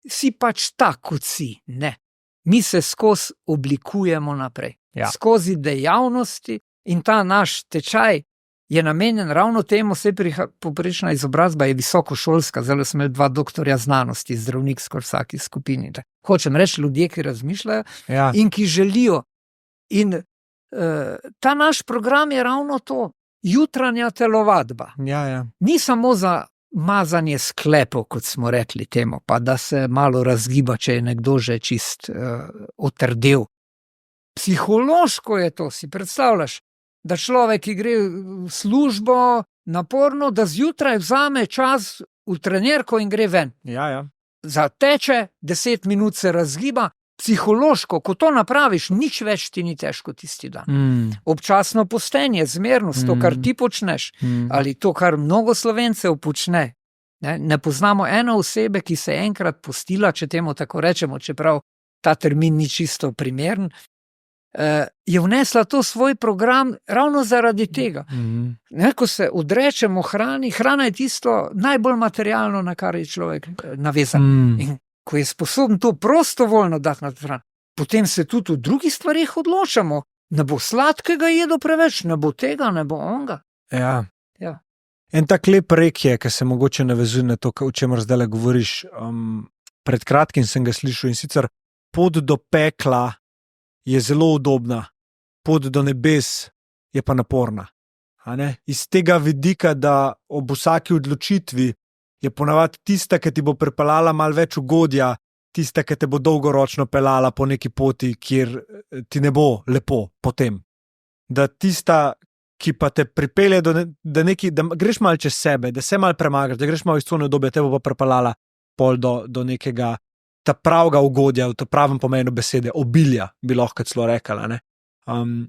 si pač tak, kot si. Ne. Mi se skozi oblikujemo naprej. Skozi dejavnosti in ta naš tečaj je namenjen ravno temu, poprečna izobrazba je visokošolska, zelo smo imeli 2 doktorja znanosti, zdravnik skoraj vsaki skupini. Hočem reči, ljudje, ki razmišljajo in ki želijo. In ta naš program je ravno to, jutranja telovadba. Ni samo za mazanje sklepov, kot smo rekli temu, pa da se malo razgiba, če je nekdo že čist otrdel. Psihološko je to, si predstavljaš, da človek, ki gre v službo naporno, da zjutraj vzame čas v trenerko in gre ven. Zateče, 10 minut se razgiba, psihološko, ko to napraviš, nič več ti ni težko tisti dan. Občasno postenje, zmernost, to, kar ti počneš, ali to, kar mnogo Slovencev počne. Ne poznamo ene osebe, ki se je enkrat postila, če temu tako rečemo, čeprav ta termin ni čisto primeren, je vnesla to svoj program ravno zaradi tega. Ko se odrečemo hrani, hrana je tisto najbolj materialno, na kar je človek navezan. In ko je sposoben to prostovoljno dati na hrano, potem se tudi v drugih stvarih odločamo. Ne bo sladkega jedo preveč, ne bo tega, ne bo onga. En tak lep rek je, ki se mogoče navezuje na to, o čemer zdaj govoriš. Pred kratkim sem ga slišal, in sicer pot do pekla je zelo udobna, pot do nebes je pa naporna. Iz tega vidika, da ob vsaki odločitvi je ponavadi tista, ki ti bo pripeljala malo več ugodja, tista, ki te bo dolgoročno peljala po neki poti, kjer ti ne bo lepo potem. Da tista, ki pa te pripelje da greš malo čez sebe, da se malo premagaš, da greš malo iz cone obdobja, te bo pa pripeljala pol do nekega ta pravega ugodja, v to pravem pomenu besede, obilja, bi lahko celo rekala.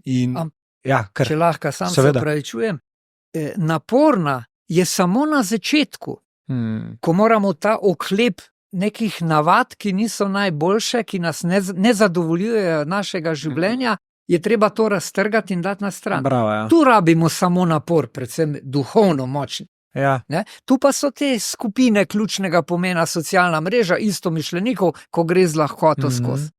Če lahko sam se opravičujem, naporna je samo na začetku, ko moramo ta oklep nekih navad, ki niso najboljše, ki nas ne zadovoljujejo našega življenja, je treba to raztrgati in dati na stran. Tu rabimo samo napor, predvsem duhovno močni. Tu pa so te skupine ključnega pomena, socialna mreža, istomišljenikov, ko gre z lahkoto skozi.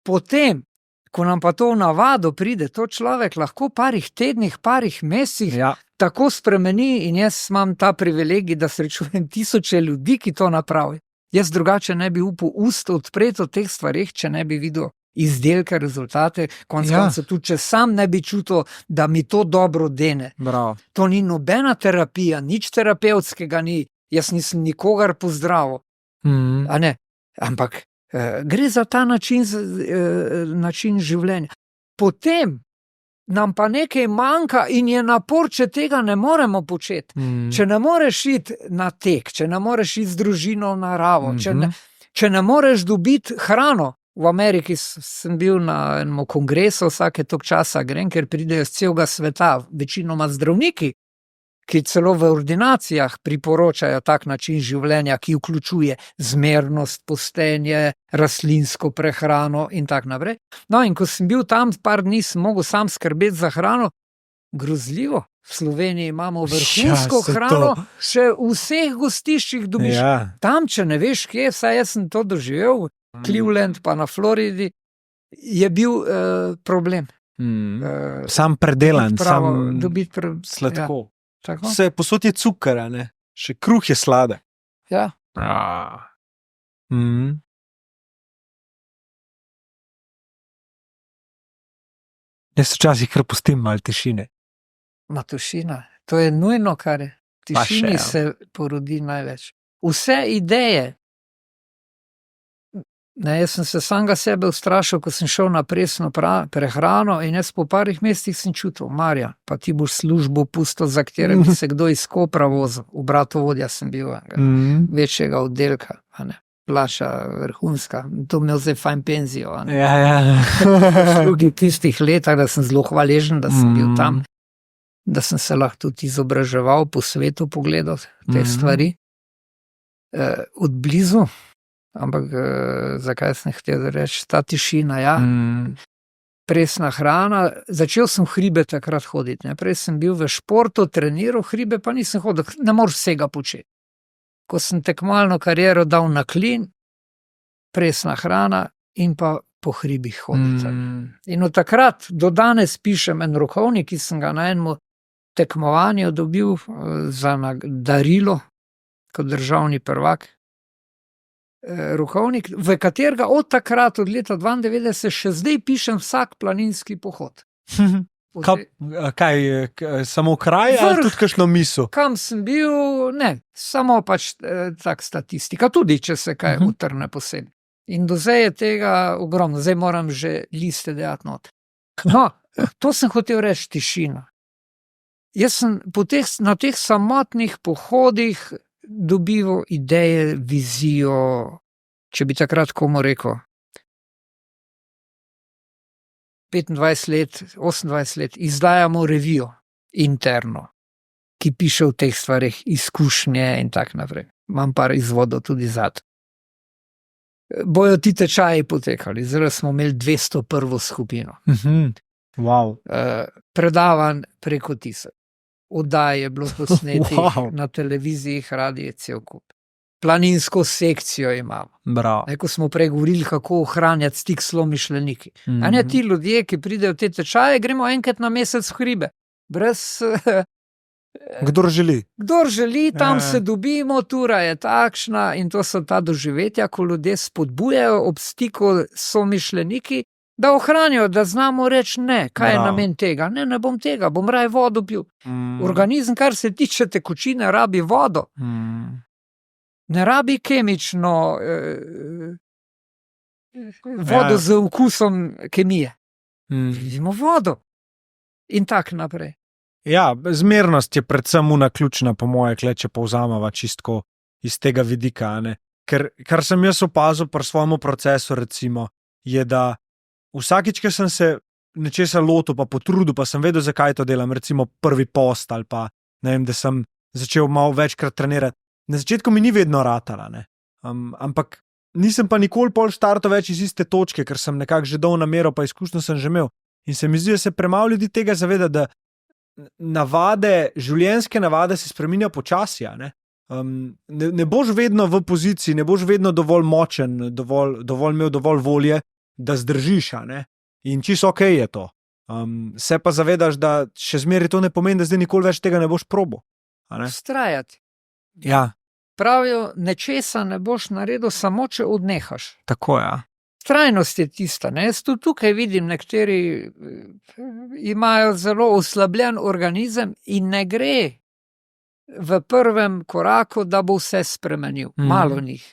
Potem, ko nam pa to v navado pride, to človek lahko parih tednih, parih mesecih tako spremeni, in jaz imam ta privilegij, da srečujem 1000 ljudi, ki to napravijo. Jaz drugače ne bi upal odpreti o teh stvareh, če ne bi videl izdelke, rezultate, konec koncev tudi, če sam ne bi čutil, da mi to dobro dene. To ni nobena terapija, nič terapevtskega ni, jaz nisem nikogar pozdravil. Ampak gre za ta način življenja. Potem nam pa nekaj manjka in je napor, če tega ne moremo početi. Če ne moreš iti na tek, če ne moreš iti z družino v naravo, če ne moreš dobiti hrano, v Ameriki sem bil na enem kongresu, vsake toliko časa grem, ker pridejo z celega sveta, večinoma zdravniki, ki celo v ordinacijah priporočajo tak način življenja, ki vključuje zmernost, postenje, rastlinsko prehrano in tako naprej. No, in ko sem bil tam, par dni sem mogel sam skrbeti za hrano, grozljivo. V Sloveniji imamo vrhunsko hrano, še v vseh gostiščih dobiš. Tam, če ne veš kje, vsaj jaz sem to doživel, Cleveland pa na Floridi, je bil problem. Sam predelan, sladko. Ja, vse posod je cukor, ne? Še kruh je sladek. Ja. Jaz včasih kar pustim malo tišine. Tišina, to je nujno, kar je. Tišini se porodi največ. Vse ideje. Ne, jaz sem se samega sebe ustrašil, ko sem šel na presno prehrano in jaz po parih mesecih sem čutil, Marja, pa ti boš službo pustil, za katere bi se kdo iz Kopra vozil. V Bratovodja sem bil, večjega oddelka, plača vrhunska, to imel zdaj fajn penzijo. V drugih tistih letah, da sem zelo hvaležen, da sem bil tam, da sem se lahko tudi izobraževal, po svetu pogledal te stvari. Od blizu. Ampak zakaj sem hotel reči, ta tišina, ja. Presna hrana, začel sem hribe takrat hoditi, prej sem bil v športu, treniral hribe, pa nisem hodil, ne moreš vsega početi. Ko sem tekmovalno kariero dal na klin, presna hrana in pa po hribih hoditi. In od takrat do danes pišem en rokovnik, ki sem ga na enem tekmovanju dobil za darilo, kot državni prvak. Rokovnik, v katerega od takrat, od leta 92, še zdaj pišem vsak planinski pohod. Kaj, samo kraj ali tudi kakšno misel? Kam sem bil, ne, samo pač tak statistika, tudi če se kaj utrne posebej. In do zdaj je tega ogromno, zdaj moram že liste dejati not. No, to sem hotel reči, tišina. Jaz sem na teh samotnih pohodih dobival ideje, vizijo, če bi takrat komu rekel, 25 let, 28 let, izdajamo revijo interno, ki piše v teh stvarih izkušnje in tak naprej. Imam par izvodov tudi zad. Bojo ti tečaji potekali, zdaj smo imeli 201. skupino. Wow. Predavanj preko 1000. Oddaj je bilo posnetih na televiziji, radiji, cel kup. Planinsko sekcijo imamo. Ko smo prej govorili, kako ohranjati stik s somišljeniki. A ne ti ljudje, ki pridejo v te tečaje, gremo enkrat na mesec v hribe. Brez... Kdor želi. Kdor želi, tam se dobimo, tura je takšna in to so ta doživetja, ko ljudje spodbujajo ob stiku s somišljeniki, da ohranijo, da znamo reči ne, kaj je namen tega. Ne bom tega, bom raje vodo pil. Organizem, kar se tiče tekočine, rabi vodo. Ne rabi kemično vodo z okusom kemije. Vidimo vodo. In tak naprej. Ja, zmernost je predvsem ključna, po moje, če povzameva čistko iz tega vidika. Kar sem jaz opazil pri svojemu procesu, recimo, je, da vsakič, ko sem se nečesa lotil, pa potrudil, pa sem vedel, zakaj to delam, recimo prvi post ali pa, ne vem, da sem začel malo večkrat trenirati. Na začetku mi ni vedno ratala, ampak nisem pa nikoli pol štartal več iz iste točke, ker sem nekako že dal namero, pa izkušnjo sem že imel. In se mi zdi, da se premalo ljudi tega zaveda, da navade, življenjske navade se spreminjajo počasi. Ne boš vedno v poziciji, ne boš vedno dovolj močen, imel dovolj volje, da zdržiš. In čisto ok je to. Se pa zavedaš, da še zmeraj to ne pomeni, da zdaj nikoli več tega ne boš probal. Vztrajati. Ja. Pravijo, nečesa ne boš naredil, samo če odnehaš. Tako, ja. Trajnost je tista. Jaz tudi tukaj vidim, nekateri imajo zelo oslabljen organizem in ne gre v prvem koraku, da bo vse spremenil. Malo njih.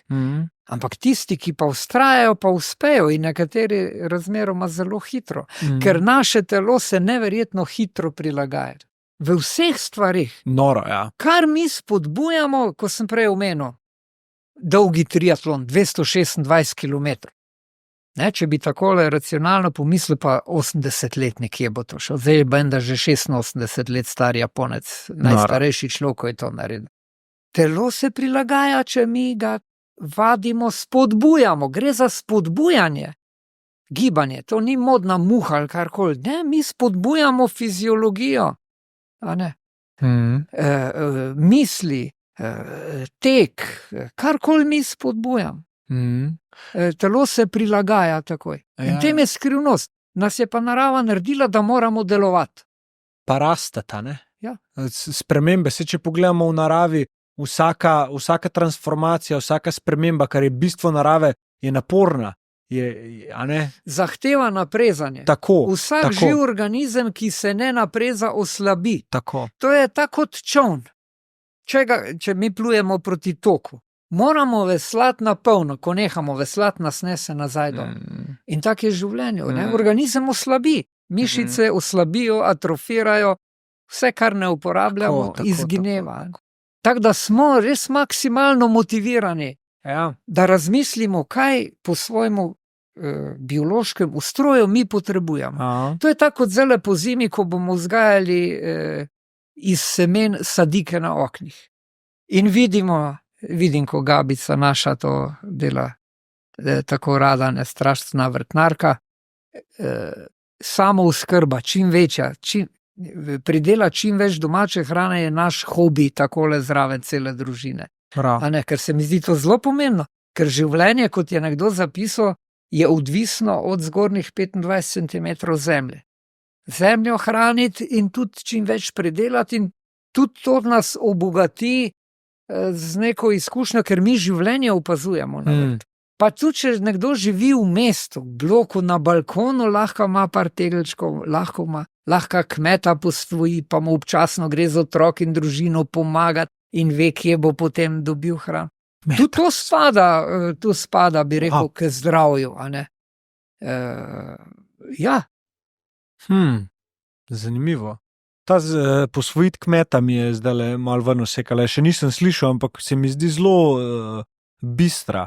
Ampak tisti, ki pa vztrajajo, pa uspejo in nekateri razmeroma zelo hitro. Ker naše telo se neverjetno hitro prilagaja. V vseh stvarih. Noro, ja. Kar mi spodbujamo, ko sem prej omenil, dolgi triatlon, 226 km. Če bi takole racionalno pomislil, pa 80 let nekje bo to šel. Zdaj je benda že 86 let star Japonec, najstarejši človek, ko je to naredil. Telo se prilagaja, če mi ga vadimo, spodbujamo, gre za spodbujanje. Gibanje, to ni modna muha ali karkoli, ne, mi spodbujamo fiziologijo, a ne. Misli, tek, karkoli mi spodbujam. Telo se prilagaja takoj. In tem je skrivnost. Nas je pa narava naredila, da moramo delovati. Pa rasteta, ne? Ja. Spremembe, če pogledamo v naravi, vsaka transformacija, vsaka sprememba, kar je bistvo narave, je naporna. A ne? Zahteva naprezanje. Tako. Vsak živ organizem, ki se ne napreza, oslabi. Tako. To je tako kot čoln. Če mi plujemo proti toku, moramo veslati na polno, ko nehamo veslati, nas nese nazaj dol. In tak je življenje. Organizem oslabi, mišice oslabijo, atrofirajo, vse, kar ne uporabljamo, izgineva. Tako da smo res maksimalno motivirani, da razmislimo, kaj po svojemu biološkem ustroju mi potrebujemo. To je tako kot zdajle po zimi, ko bomo vzgajali iz semen sadike na oknih. In vidim, ko Gabica naša to dela tako rada, nestrašna vrtnarka, samo oskrba, čim večja, pridela čim več domače hrane je naš hobi, takole zraven cele družine. Ker se mi zdi to zelo pomembno, ker življenje, kot je nekdo zapisal, je odvisno od zgornjih 25 cm zemlje. Zemljo hraniti in tudi čim več pridelati in tudi to nas obogati z neko izkušnjo, ker mi življenje opazujemo. Pa tudi, če nekdo živi v mestu, v bloku na balkonu, lahko ima par tegelčkov, lahko kmeta posvoji, pa mu občasno gre z otrok in družino pomagati in ve, kje bo potem dobil hrano. Tudi to spada, bi rekel, k zdravju, a ne? Ja. Zanimivo. Ta posvojiti kmeta mi je zdaj malo ven vsekala. Še nisem slišal, ampak se mi zdi zelo bistra.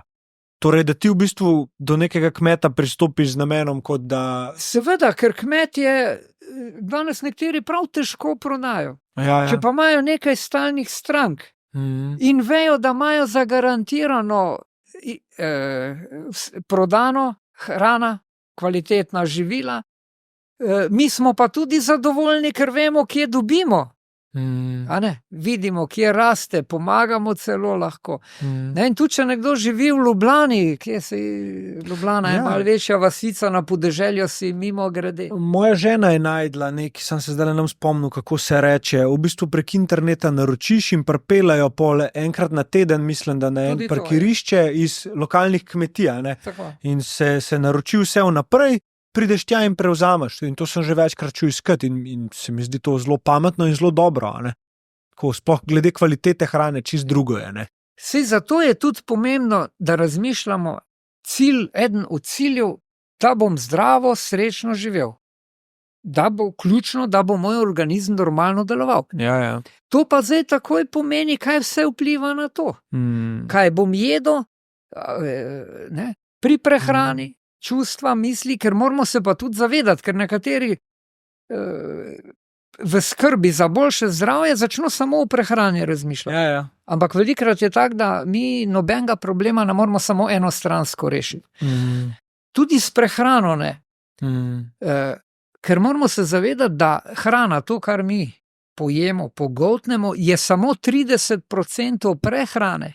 Torej, da ti v bistvu do nekega kmeta pristopiš z namenom, kot da... Seveda, ker kmetje danes nekateri prav težko prodajo. Ja. Če pa imajo nekaj stalnih strank in vejo, da imajo zagarantirano prodano hrana, kvalitetna živila, mi smo pa tudi zadovoljni, ker vemo, kje dobimo. A ne? Vidimo, kje raste, pomagamo celo lahko. In tudi, če nekdo živi v Ljubljani, Ljubljana je malo večja vasica na podeželju, si mimo grede. Moja žena je najdla sem se zdaj nam spomnil, kako se reče, v bistvu prek interneta naročiš in pripeljajo pole enkrat na teden, mislim, da na en parkirišče iz lokalnih kmetij, ne? In se naroči vse vnaprej, prideš tja in prevzameš. In to sem že večkrat čul iskati in se mi zdi to zelo pametno in zelo dobro. Sploh glede kvalitete hrane, čist drugo je. Saj zato je tudi pomembno, da razmišljamo eden od ciljev, da bom zdravo, srečno živel. Da bo ključno, da bo moj organizem normalno deloval. Ja. To pa zdaj takoj pomeni, kaj vse vpliva na to. Kaj bom jedel, pri prehrani, čustva, misli, ker moramo se pa tudi zavedati, ker nekateri v skrbi za boljše zdravje začno samo o prehrani razmišljati. Ja. Ampak velikrat je tako, da mi nobenega problema ne moramo samo enostransko rešiti. Tudi s prehrano ne. Ker moramo se zavedati, da hrana, to, kar mi pojemo, pogoltnemo, je samo 30% prehrane,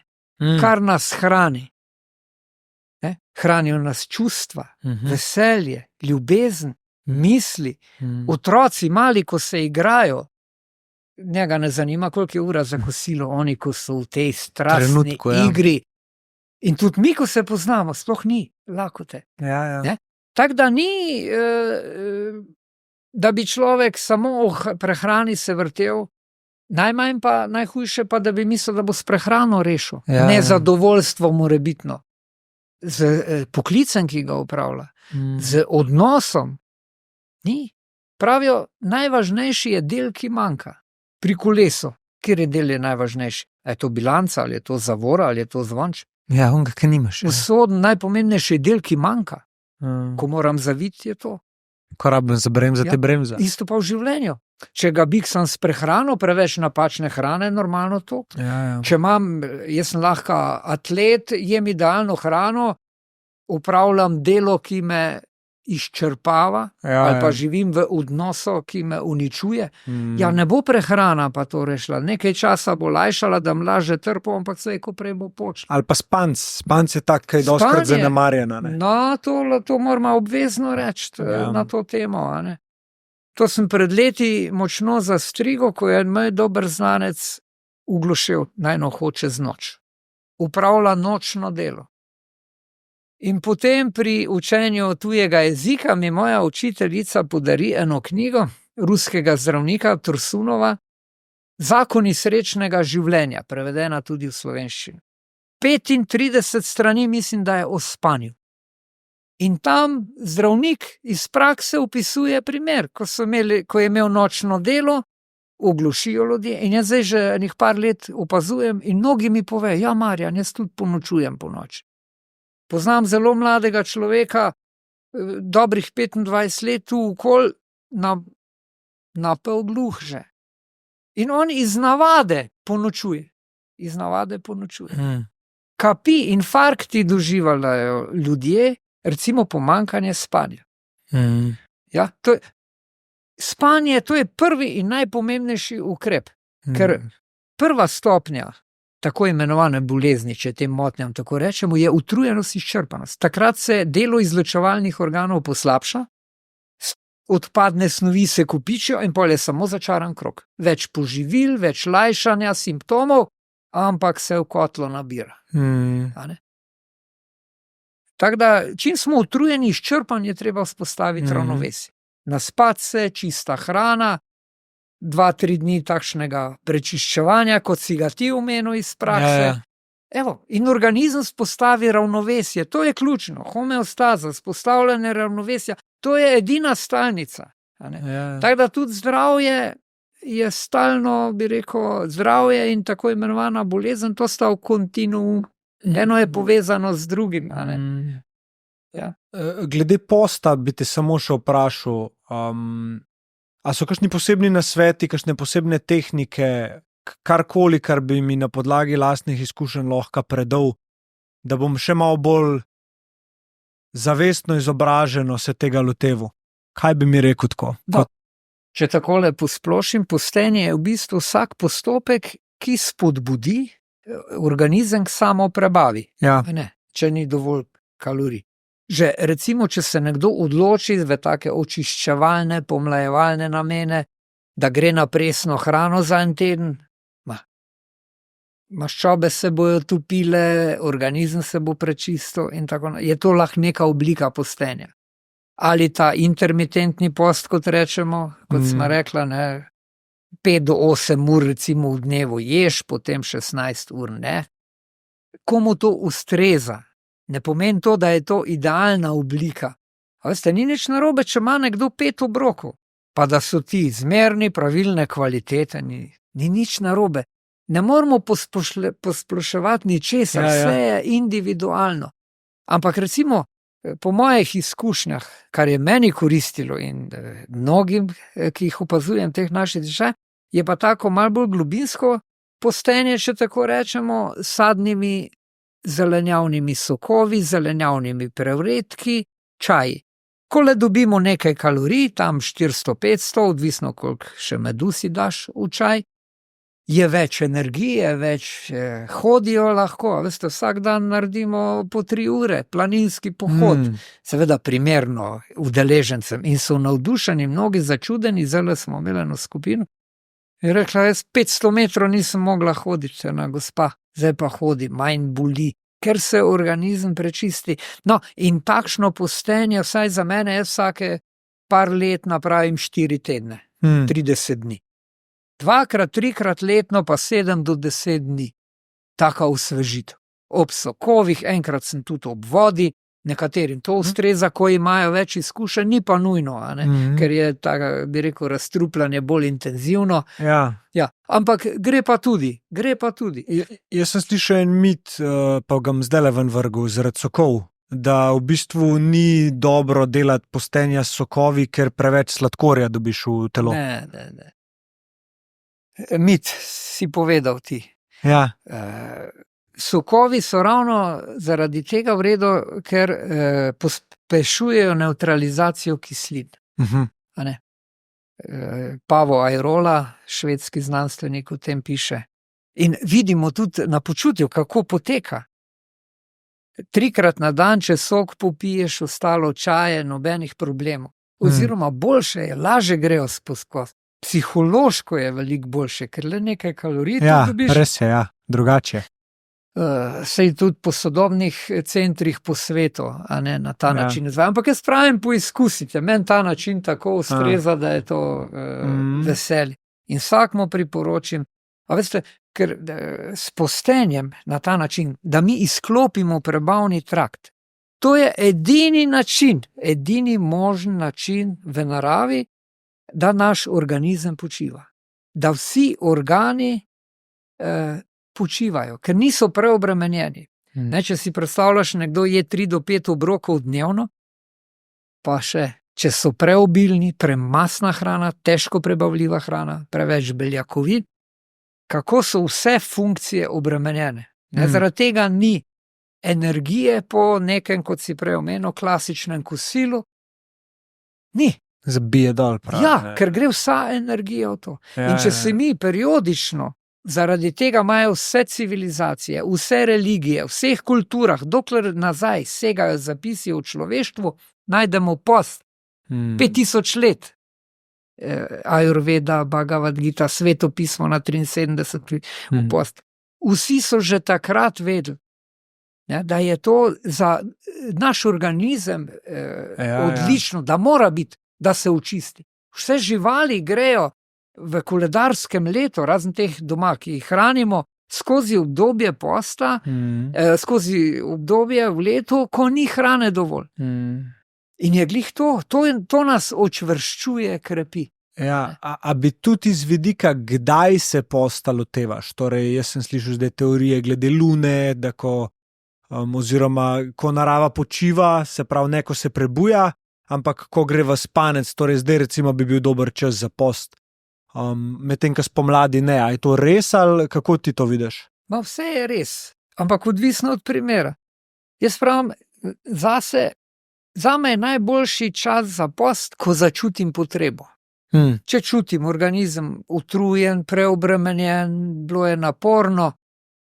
kar nas hrani. Hranijo nas čustva, veselje, ljubezen, misli. Otroci mali, ko se igrajo, njega ne zanima, koliko je ura za kosilo, oni, ko so v tej strastni igri. In tudi mi, ko se poznamo, sploh ni lakote. Ja. Tako da ni, da bi človek samo o prehrani se vrtel, najmanj pa, najhujše pa, da bi mislil, da bo s prehrano rešil. Nezadovoljstvo morebitno. Z poklicem, ki ga upravlja, z odnosom. Ni. Pravijo, najvažnejši je del, ki manjka. Pri kolesu, kjer je del najvažnejši? Je to bilanca, ali je to zavora, ali je to zvonč? Ja, onga, ki nimaš. Usoden najpomembnejši del, ki manjka. Ko moram zaviti, je to. Ko rabim za bremza, te bremza. Isto pa v življenju. Če ga biksam s prehrano, preveč napačne hrane, normalno to. Ja. Če jaz sem lahko atlet, jem idealno hrano, upravljam delo, ki me izčrpava, ali pa živim v odnosu, ki me uničuje. Ja, ne bo prehrana pa to rešila. Nekaj časa bo lajšala, da mi laže trpo, ampak vse, ko prej bo počela. Ali pa spanc. Spanc je tak, kaj je dostkrat zanemarjena. No, to moramo obvezno reči na to temo. A ne? To sem pred leti močno zastrigo, ko je moj dober znanec uglušil, najno hoče z noč. Upravlja nočno delo. In potem pri učenju tujega jezika mi moja učiteljica podari eno knjigo ruskega zdravnika Tursunova, Zakoni srečnega življenja, prevedena tudi v slovenščino. 35 strani mislim, da je o spanju. In tam zdravnik iz prakse opisuje primer, ko je imel nočno delo, oglušijo ljudje in jaz zdaj že enih par let opazujem in mnogi mi povejo, ja, Marjan, jaz tudi ponočujem po noči. Poznam zelo mladega človeka, dobrih 25 let tu okoli, na pol gluh že. In on iz navade ponočuje. Kapi, infarkti doživljajo ljudje, recimo pomanjkanje spanja. Ja, spanje, to je prvi in najpomembnejši ukrep, ker prva stopnja tako imenovane bolezni, če tem motnjam tako rečemo, je utrujenost, izčrpanost. Takrat se delo izločevalnih organov poslabša, odpadne snovi se kopičijo in pol je samo začaran krog. Več poživil, več lajšanja simptomov, ampak se v kotlo nabira. Tako da, čim smo utrujeni, izčrpani, je treba vzpostaviti ravnovesje. Naspati se, čista hrana, 2-3 dni takšnega prečiščevanja, kot si ga ti omenil iz prakse. Evo, in organizem vzpostavi ravnovesje, to je ključno. Homeostaza, vzpostavljanje ravnovesja, to je edina stalnica. Tako da tudi zdravje je stalno, bi rekel, zdravje in tako imenovana bolezen, to sta v kontinuumu. Eno je povezano z drugim. Glede posta bi te samo še vprašal, a so kakšni posebni nasveti, kakšne posebne tehnike, karkoli, kar bi mi na podlagi lastnih izkušenj lahko predal, da bom še malo bolj zavestno izobraženo se tega loteval? Kaj bi mi rekel tako? Če takole posplošim, postenje je v bistvu vsak postopek, ki spodbudi organizem k samoprebavi. Če ni dovolj kalorij. Že recimo, če se nekdo odloči v take očiščevalne, pomlajevalne namene, da gre na presno hrano za en teden, maščobe se bojo topile, organizem se bo prečistil in tako naprej. Je to lahko neka oblika postenja. Ali ta intermitentni post, kot rečemo, kot smo rekla, 5 do 8 ur recimo v dnevu ješ, potem 16 ur ne. Komu to ustreza? Ne pomeni to, da je to idealna oblika. A veste, ni nič narobe, če ima nekdo 5 obrokov, pa da so ti zmerni, pravilne kvalitete, ni nič narobe. Ne moramo posploševati ničesar, vse je individualno. Ampak recimo, po mojih izkušnjah, kar je meni koristilo in mnogim, ki jih opazujem teh naših držav, je pa tako malo bolj globinsko postenje, če tako rečemo, s sadnimi zelenjavnimi sokovi, zelenjavnimi prevredki, čaji. Ko le dobimo nekaj kalorij, tam 400-500, odvisno koliko še medu si daš v čaj, je več energije, več hodijo lahko, veste, vsak dan naredimo po 3 ure, planinski pohod, seveda primerno udeležencem in so navdušeni, mnogi začudeni, zelo smo imeli eno skupino, je rekla, jaz 500 metrov nisem mogla hoditi, ena gospa, zdaj pa hodi, manj boli, ker se organizem prečisti. No, in takšno postenje, vsaj za mene, jaz vsake par let napravim 4 tedne, 30 dni. 2-3 letno pa 7 do 10 dni. Taka osvežitev. Ob sokovih, enkrat sem tudi ob vodi, nekaterim. To ustreza, ko imajo več izkušenj, ni pa nujno, a ne? Ker je tako, bi rekel, razstrupljanje bolj intenzivno. Ja, ampak gre pa tudi. Jaz sem slišal en mit, pa ga bom zdaj ven vrgel zaradi sokov, da v bistvu ni dobro delati postenja s sokovi, ker preveč sladkorja dobiš v telo. Ne. Mit si povedal ti. Ja. Sokovi so ravno zaradi tega v redu, ker pospešujejo nevtralizacijo kislin. A ne? Pavo Airola, švedski znanstvenik, o tem piše. In vidimo tudi na počutju, kako poteka. 3-krat na dan, če sok popiješ, ostalo čaje, nobenih problemov. Oziroma boljše je, laže grejo skozi. Psihološko je veliko boljše, ker le nekaj kalorij dobiš. Res je, drugače. Sej tudi po sodobnih centrih po svetu, a ne na ta način. Ampak jaz pravim, poizkusite. Meni ta način tako ustreza, da je to veselje. In vsakmu priporočim, a veste, ker s postenjem na ta način, da mi izklopimo prebavni trakt, to je edini način, edini možen način v naravi, da naš organizem počiva. Da vsi organi počivajo, ker niso preobremenjeni. Če si predstavljaš, nekdo je 3 do 5 obrokov dnevno, pa še, če so preobilni, premasna hrana, težko prebavljiva hrana, preveč beljakovin, kako so vse funkcije obremenjene. Zaradi tega ni energije po nekem, kot si prej omenil, klasičnem kosilu. Ni. Zabije dol, pravi. Ja, ker gre vsa energija v to. In če se mi periodično, zaradi tega imajo vse civilizacije, vse religije, v vseh kulturah, dokler nazaj segajo zapisi o človeštvu, najdemo post. 5000 let. Ajurveda, Bhagavad Gita, svetopismo na 73 post. Vsi so že takrat vedeli, da je to za naš organizem odlično, da mora biti, da se očisti. Vse živali grejo v koledarskem letu, razen teh doma, ki jih hranimo, skozi obdobje posta, skozi obdobje v letu, ko ni hrane dovolj. In je glih to nas očvrščuje, krepi. Ja, a bi tudi iz vidika, kdaj se posta lotevaš? Torej, jaz sem slišal zdaj teorije glede lune, da oziroma ko narava počiva, se pravi, neko se prebuja, ampak ko gre v spanec, torej zdaj recimo bi bil dober čas za post. Medtem, ko spomladi ne. A je to res ali kako ti to vidiš? Vse je res, ampak odvisno od primera. Jaz pravim, zame je najboljši čas za post, ko začutim potrebo. Če čutim organizem utrujen, preobremenjen, bilo je naporno,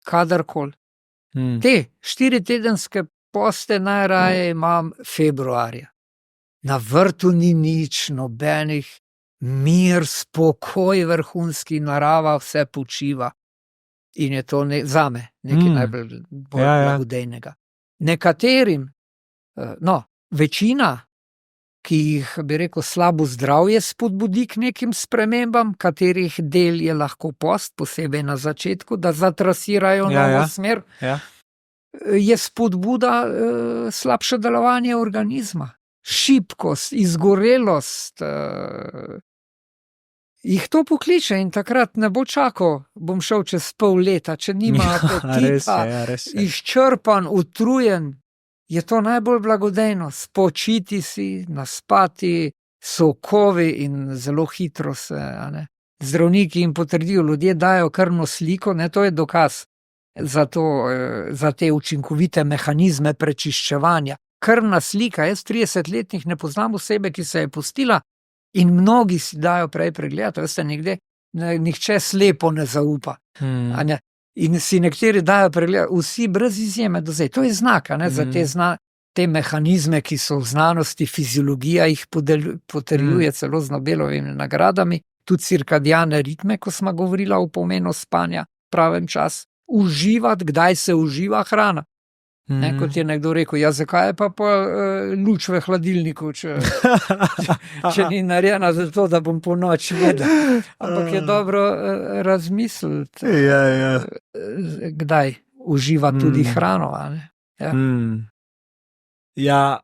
kadarkoli. Te 4-tedenske poste najraje imam februarja. Na vrtu ni nič, nobenih, mir, spokoj, vrhunski, narava, vse počiva. In je to zame nekaj najbolj blagodejnega. Nekaterim, večina, ki jih, bi rekel, slabo zdravje spodbudi k nekim spremembam, katerih del je lahko post, posebej na začetku, da zatrasirajo novo smer, je spodbuda slabše delovanje organizma. Šibkost, izgorelost, jih to pokliče in takrat ne bo čakal, bom šel čez pol leta, če nima apetita, izčrpan, utrujen, je to najbolj blagodejno, spočiti si, naspati, sokovi in zelo hitro se, zdravniki jim potrdijo, ljudje dajo krvno sliko, to je dokaz za te učinkovite mehanizme prečiščevanja. Krvna slika, jaz 30-letnih ne poznam osebe, ki se je pustila in mnogi si dajo prej pregled, veste, nihče slepo ne zaupa. In si nekateri dajo pregled, vsi brez izjeme do zdaj. To je znak, za te mehanizme, ki so v znanosti, fiziologija jih potrjuje celo z Nobelovimi nagradami, tudi cirkadiane ritme, ko smo govorila o pomenu spanja, pravem čas, uživati, kdaj se uživa hrana. Kot je nekdo rekel, zakaj je pa luč v hladilniku, če ni narejena za to, da bom po noči vedel. Ampak je dobro razmisliti, kdaj uživa tudi hrano. Ja,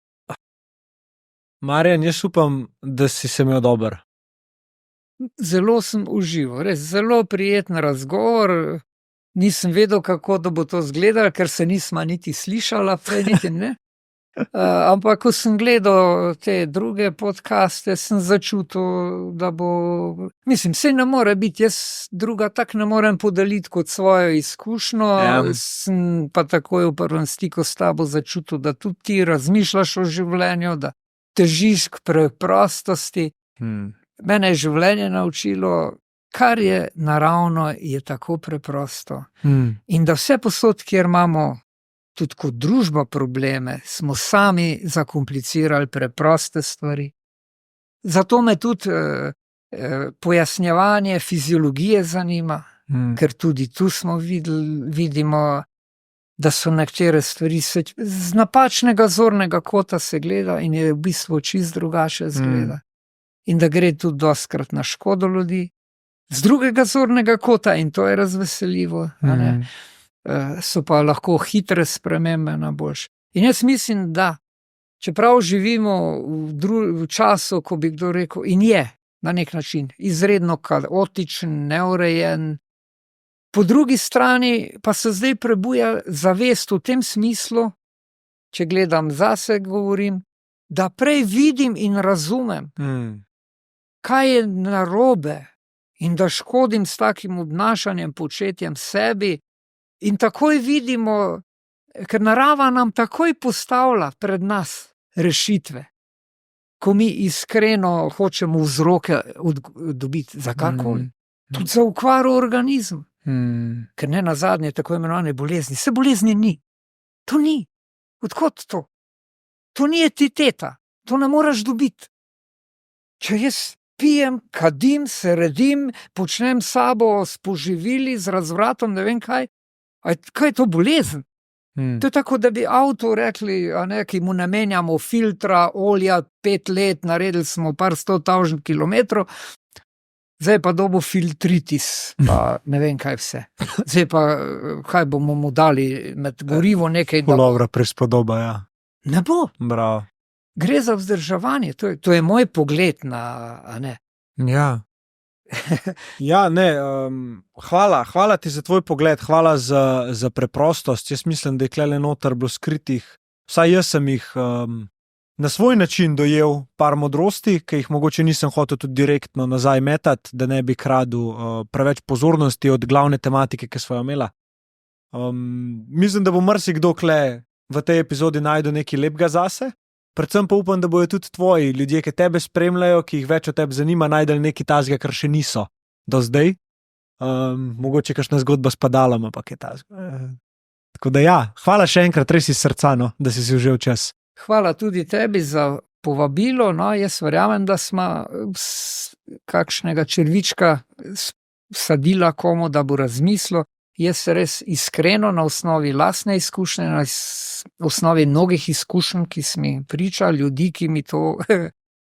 Marjan, jaz upam, da si se imel dober. Zelo sem užival, res zelo prijeten razgovor. Nisem vedel, kako da bo to izgledalo, ker se nisma niti slišala, prej niti ne. Ampak, ko sem gledal te druge podcaste, sem začutil, da bo, mislim, saj ne more biti, jaz druga tak ne morem podeliti kot svojo izkušnjo, sem pa takoj v prvem stiku s tabo začutil, da tudi ti razmišljaš o življenju, da težiš k preprostosti. Mene je življenje naučilo, kar je naravno, je tako preprosto. In da vse posod, kjer imamo tudi kot družba probleme, smo sami zakomplicirali preproste stvari. Zato me tudi pojasnjevanje fiziologije zanima, ker tudi tu smo vidimo, da so nekatere stvari z napačnega zornega kota se gleda in je v bistvu čisto drugače zgleda. In da gre tudi dostikrat na škodo ljudi, z drugega zornega kota, in to je razveseljivo, a ne? So pa lahko hitre spremembe na boljše. In jaz mislim, da čeprav živimo v času, ko bi kdo rekel, in je na nek način izredno kaotičen, neurejen, po drugi strani pa se zdaj prebuja zavest v tem smislu, če gledam zase, govorim, da prej vidim in razumem, kaj je narobe in da škodim s takim obnašanjem, početjem sebi. In takoj vidimo, ker narava nam takoj postavlja pred nas rešitve, ko mi iskreno hočemo vzroke dobiti za karkoli. Tudi za okvaro organizma. Ker ne nazadnje tako imenovane bolezni. Vse bolezni ni. To ni. Odkot to? To ni entiteta. To ne moraš dobiti. Če jaz pijem, kadim, se redim, počnem sabo s poživili, z razvratom, ne vem kaj, kaj je to bolezen? To je tako, da bi avto rekli, ki mu namenjamo filtra, olja, 5 let, naredili smo par 100.000 kilometrov, zdaj pa dobo filtritis, pa ne vem kaj vse. Zdaj pa, kaj bomo mu dali med gorivo nekaj. Dobra prispodoba, ja. Ne bo. Bravo. Gre za vzdrževanje, to je moj pogled na, a ne. Ja. Ja, ne, hvala ti za tvoj pogled, hvala za preprostost. Jaz mislim, da je tukaj noter bilo skritih, vsaj jaz sem jih na svoj način dojel par modrosti, ki jih mogoče nisem hotel tudi direktno nazaj metati, da ne bi kradel preveč pozornosti od glavne tematike, ki smo jo imela. Mislim, da bo marsikdo tukaj v tej epizodi našel nekaj lepega zase. Predvsem pa upam, da bojo tudi tvoji ljudje, ki tebe spremljajo, ki jih več o tebi zanima, najdeli nekaj tazga, kar še niso do zdaj. Mogoče kakšna zgodba s padalom, ampak je tazga. Tako da ja, hvala še enkrat, res iz srca, no, da si vzel čas. Hvala tudi tebi za povabilo, no, jaz verjamem, da smo kakšnega červička sadila komu, da bo razmislil. Jaz res iskreno na osnovi lastne izkušnje, na osnovi mnogih izkušenj, ki smo jim pričali, ljudi, ki mi to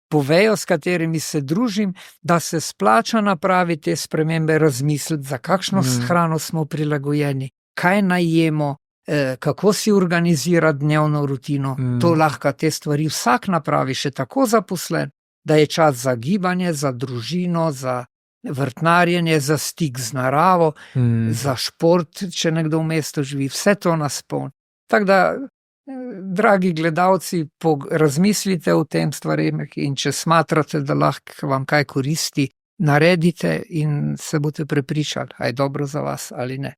povejo, s katerimi se družim, da se splača napraviti te spremembe, razmisliti, za kakšno hrano smo prilagojeni, kaj najemo, kako si organizirati dnevno rutino. To lahko te stvari vsak napravi, še tako zaposlen, da je čas za gibanje, za družino, za vrtnarjenje, za stik z naravo, za šport, če nekdo v mestu živi, vse to nas polni. Tako da, dragi gledalci, razmislite o tem stvarem in če smatrate, da lahko vam kaj koristi, naredite in se boste prepričali, a je dobro za vas ali ne.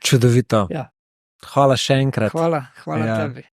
Čudovito. Ja. Hvala še enkrat. Hvala tebi.